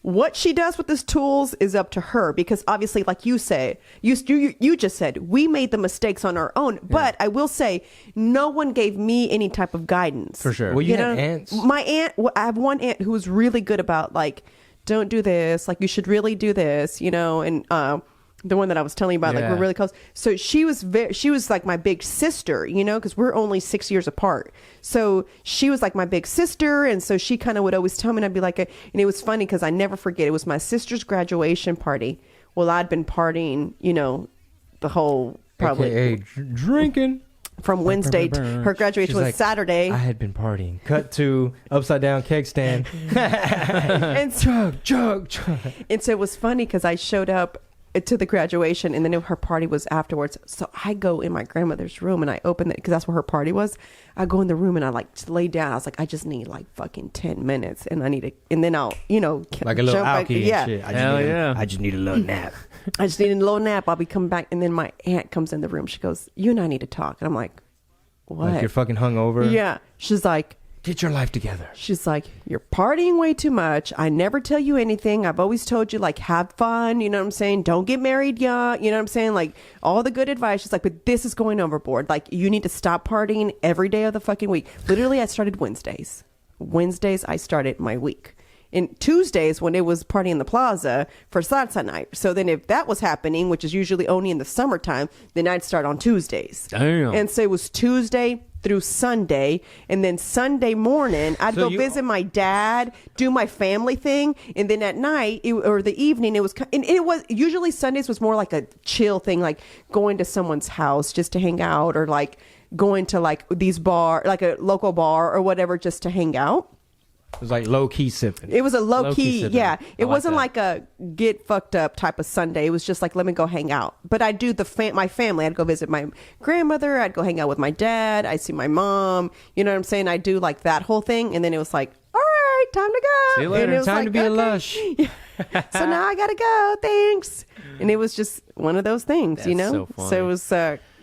What she does with these tools is up to her, because obviously, like you say, you just said, we made the mistakes on our own. But I will say, no one gave me any type of guidance. For sure. Well, you had aunts. My aunt, I have one aunt who was really good about like, don't do this. Like, you should really do this, you know, and the one that I was telling you about, like, we're really close. So she was like my big sister, you know, because we're only 6 years apart. So she was like my big sister. And so she kind of would always tell me, and I'd be like, and it was funny because I never forget, it was my sister's graduation party. Well, I'd been partying, you know, the whole probably AKA drinking. from Wednesday. Her graduation She's was like, Saturday. I had been partying. Cut to upside down keg stand. And so, chug. and so it was funny because I showed up to the graduation, and then her party was afterwards. So I go in my grandmother's room and I open it because that's where her party was. I go in the room and I like lay down. I was like, I just need like fucking 10 minutes, and I need to, and then I'll, you know, Like a little jump back. alky and shit. I just need a little nap. I just need a little nap. I'll be coming back, and then my aunt comes in the room. She goes, "You and I need to talk." And I'm like, "What?" Like you're fucking hungover. Yeah. She's like, Get your life together. She's like, "You're partying way too much. I never tell you anything. I've always told you, like, have fun. You know what I'm saying? Don't get married young. You know what I'm saying? Like, all the good advice." She's like, "But this is going overboard. Like, you need to stop partying every day of the fucking week." Literally, I started Wednesdays. Wednesdays, I started my week. And Tuesdays, when it was party in the plaza for salsa night. So then if that was happening, which is usually only in the summertime, then I'd start on Tuesdays. Damn. And so it was Tuesday through Sunday, and then Sunday morning I'd go visit my dad, do my family thing, and then at night or the evening it was usually Sundays was more like a chill thing, like going to someone's house just to hang out, or like going to like these bar, like a local bar or whatever, just to hang out. It was like low key sipping. It was a low key, sipping. yeah. It wasn't like like a get fucked up type of Sunday. It was just like, let me go hang out. But I do my family. I'd go visit my grandmother. I'd go hang out with my dad. I'd see my mom. You know what I'm saying? I do like that whole thing. And then it was like, all right, time to go. See you later. And it was Time like, to be a okay. lush. So now I gotta go. Thanks. And it was just one of those things, That's you know? so funny. So it was,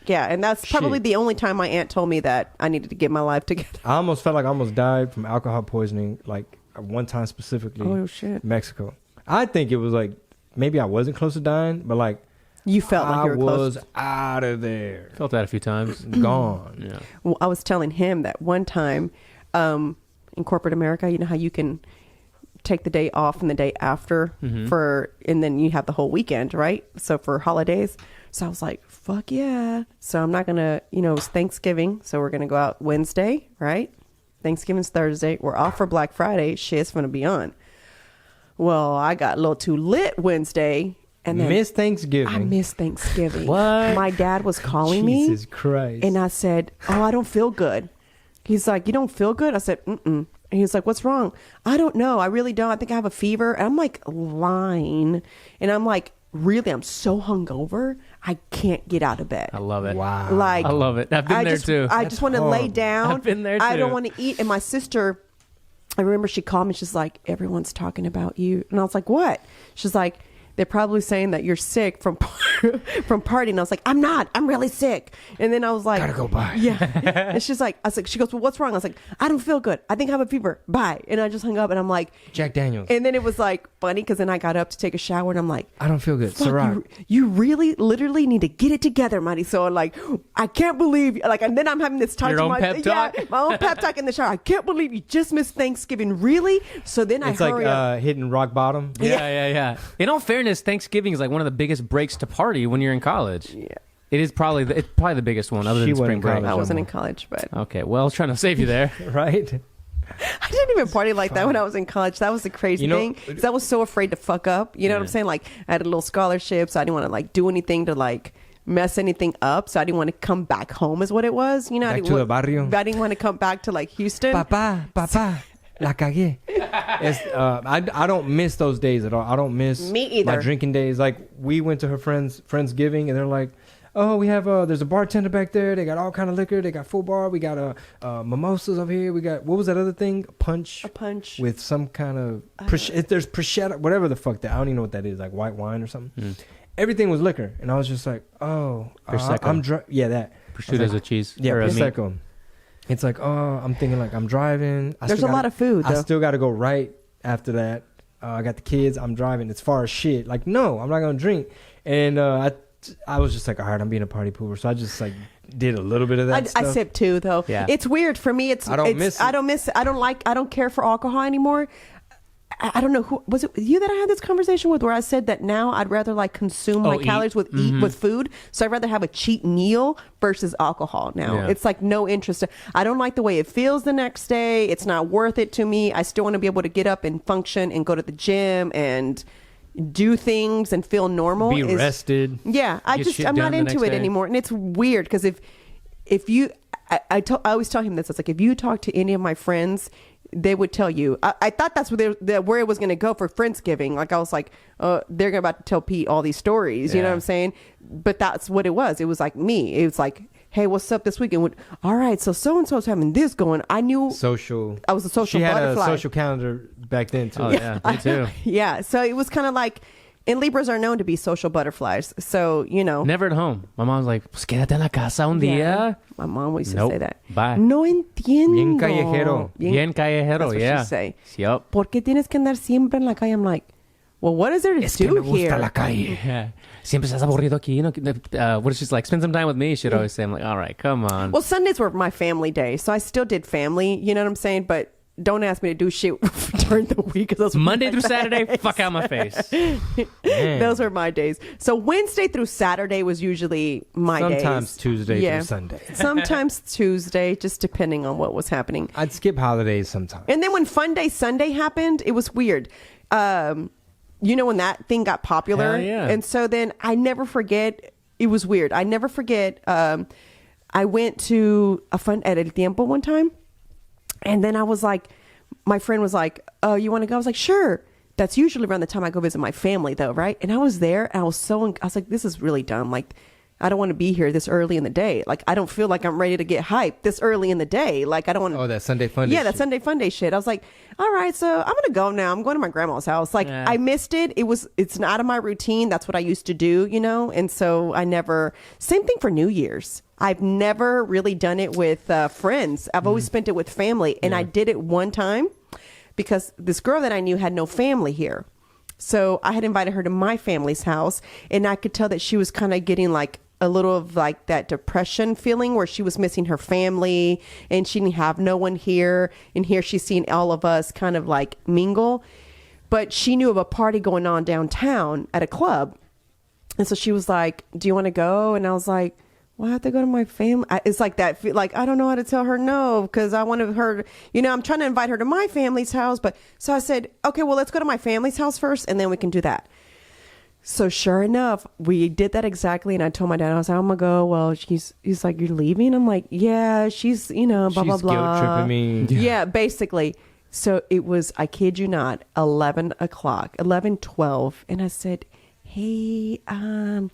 yeah. And that's probably Shit. the only time my aunt told me that I needed to get my life together. I almost felt like I almost died from alcohol poisoning, like one time specifically. Oh, shit. Mexico. I think it was like, maybe I wasn't close to dying, but like You felt like you were I close. was out of there. Felt that a few times. Gone. Yeah. Well, I was telling him that one time in corporate America, you know how you can take the day off and the day after and then you have the whole weekend, right? So for holidays. So I was like, fuck yeah. So I'm not going to, you know, it's Thanksgiving. So we're going to go out Wednesday, right? Thanksgiving's Thursday. We're off for Black Friday. Shit's going to be on. Well, I got a little too lit Wednesday. And then Miss Thanksgiving. I missed Thanksgiving. What? My dad was calling me. Jesus Christ. And I said, "Oh, I don't feel good." He's like, "You don't feel good?" I said, "Mm-mm." And he's like, "What's wrong?" "I don't know. I really don't. I think I have a fever." And I'm like, lying. And I'm like, really, I'm so hungover, I can't get out of bed. I love it. Wow. Like, I love it. I've been there too. I just want to lay down. I've been there I don't too. want to eat. And my sister, I remember she called me. She's like, "Everyone's talking about you." And I was like, "What?" She's like, "They're probably saying that you're sick from partying." And I was like, "I'm not. I'm really sick." And then I was like, Gotta go bye. Yeah. And she's like, she goes, "Well, what's wrong?" I was like, "I don't feel good. I think I have a fever. Bye." And I just hung up, and I'm like, Jack Daniels. and then it was like funny because then I got up to take a shower, and I'm like, I don't feel good. "Fuck, Ciroc. you really literally need to get it together, Marisol." Like, I can't believe, like, and then I'm having this talk Your to own my pep talk? Yeah, my own pep talk in the shower. I can't believe you just missed Thanksgiving. Really? So then It's I like hurry up. hitting rock bottom. Yeah. In all fairness, Thanksgiving is like one of the biggest breaks to party when you're in college. Yeah. It is probably the biggest one other She than wasn't spring in break. college. I wasn't in more. college, but Okay, well, I was trying to save you there. Right? I didn't even party like that when I was in college. That was the crazy You know- thing, because I was so afraid to fuck up. You know what I'm saying? Like, I had a little scholarship, so I didn't want to like do anything to like mess anything up. So I didn't want to come back home, is what it was. You know, Back I to didn't the barrio. I didn't want to come back to like Houston. Papá, la cagué. I don't miss those days at all. I don't miss Me either. my drinking days. Like, we went to her friend's Friendsgiving, and they're like, oh, we have there's a bartender back there. They got all kind of liquor. They got full bar. We got mimosas over here. We got, what was that other thing? A punch with some kind of there's prosciutto, whatever the fuck that, I don't even know what that is, like white wine or something. Everything was liquor, and I was just like, oh, I'm drunk. Yeah, that prosciutto's a cheese. Yeah, or a meat. prosecco. It's like, oh, I'm thinking like I'm driving. There's a lot of food, though. I still got to go right after that. I got the kids. I'm driving. It's far as shit. Like, no, I'm not gonna drink. And I was just like, all right, I'm being a party pooper. So I just like did a little bit of that. I sip too, though. Yeah. It's weird for me. I don't care for alcohol anymore. I don't know who was it you that I had this conversation with, where I said that now I'd rather like consume my calories with food. So I'd rather have a cheap meal versus alcohol now. Yeah. It's like no interest. I don't like the way it feels the next day. It's not worth it to me. I still want to be able to get up and function and go to the gym and do things and feel normal. Be rested. Yeah. I'm not into it anymore. And it's weird because if you I always tell him this. It's like, if you talk to any of my friends, they would tell you. I thought that's where it was going to go for Friendsgiving. Like, I was like, they're about to tell Pete all these stories. You know what I'm saying? But that's what it was. It was like me. It was like, hey, what's up this weekend? All right, so and so's having this going. I knew social. I was a social butterfly. She had a social calendar back then too. Oh yeah, me too. Yeah, so it was kind of like. And Libras are known to be social butterflies. So, you know. Never at home. My mom's like, pues quédate en la casa un día. My mom used to say that. Bye. No entiendo. Bien callejero. Bien callejero, that's what yeah. she say. Yep. ¿Por qué tienes que andar siempre en la calle? I'm like, well, what is there to do here? La calle. Yeah. Siempre estás aburrido aquí. What is she like? Spend some time with me. She'd always say, I'm like, all right, come on. Well, Sundays were my family day. So I still did family. You know what I'm saying? But don't ask me to do shit during the week. Those Monday through Saturday, fuck out my face. Those were my days. So Wednesday through Saturday was usually my days. Sometimes Tuesday through Sunday. Sometimes Tuesday, just depending on what was happening. I'd skip holidays sometimes. And then when Fun Day Sunday happened, it was weird. You know, when that thing got popular? Hell yeah. And so then I never forget, it was weird. I never forget, I went to a fun at El Tiempo one time. And then I was like, my friend was like, oh, you want to go? I was like, sure. That's usually around the time I go visit my family, though, right? And I was there, and I was like, this is really dumb. Like, I don't want to be here this early in the day. Like, I don't feel like I'm ready to get hyped this early in the day. Like, I don't want to. Oh, that Sunday Fun Day Yeah, that Sunday Fun Day shit. I was like, all right, so I'm going to go now. I'm going to my grandma's house. Like, I missed it. It's not in my routine. That's what I used to do, you know? And so same thing for New Year's. I've never really done it with friends. I've always spent it with family. And I did it one time because this girl that I knew had no family here. So I had invited her to my family's house. And I could tell that she was kind of getting like a little of like that depression feeling where she was missing her family and she didn't have no one here. And here she's seeing all of us kind of like mingle. But she knew of a party going on downtown at a club. And so she was like, do you want to go? And I was like, well, I have to go to my family. It's like that. Like, I don't know how to tell her no because I wanted her, you know, I'm trying to invite her to my family's house. But so I said, okay, well, let's go to my family's house first and then we can do that. So sure enough, we did that exactly. And I told my dad, I was like, I'm going to go. Well, he's like, you're leaving? I'm like, yeah, she's, you know, blah, blah, blah. She's guilt tripping me. Yeah, basically. So it was, I kid you not, 11:12. And I said, hey, so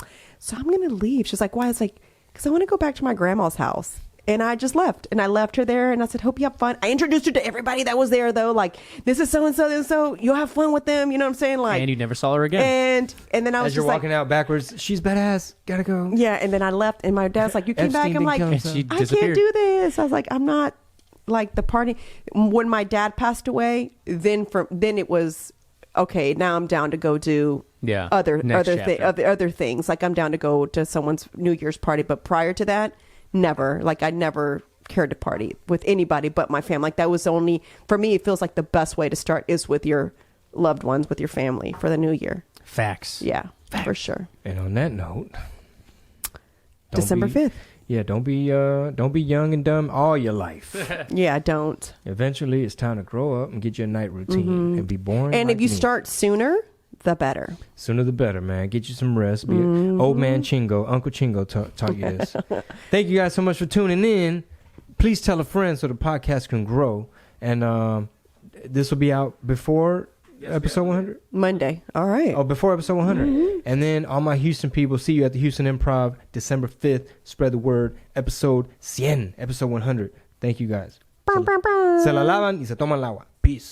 I'm going to leave. She's like, why? I was like, because I want to go back to my grandma's house. And I just left. And I left her there. And I said, hope you have fun. I introduced her to everybody that was there, though. Like, this is so-and-so, and so. You'll have fun with them. You know what I'm saying? Like, and you never saw her again. And then I was As you're just walking out backwards, she's badass. Gotta go. Yeah. And then I left. And my dad's like, you came back. I'm like, I can't do this. I was like, I'm not like the party. When my dad passed away, then it was, okay, now I'm down to go do other things. Like, I'm down to go to someone's New Year's party. But prior to that, never. Like, I never cared to party with anybody but my family. Like, that was only, for me, it feels like the best way to start is with your loved ones, with your family for the new year. Facts. Yeah, for sure. And on that note, December 5th. Yeah, don't be young and dumb all your life. Yeah, don't. Eventually, it's time to grow up and get your night routine and be boring. And if you start sooner, the better. Sooner the better, man. Get you some rest. Be old man Chingo, Uncle Chingo taught you this. Thank you guys so much for tuning in. Please tell a friend so the podcast can grow. And this will be out before episode 100? Monday. All right. Oh, before episode 100. And then all my Houston people, see you at the Houston Improv December 5th. Spread the word. Episode 100. Episode 100. Thank you guys. Se la lavan y se toman el agua. Peace.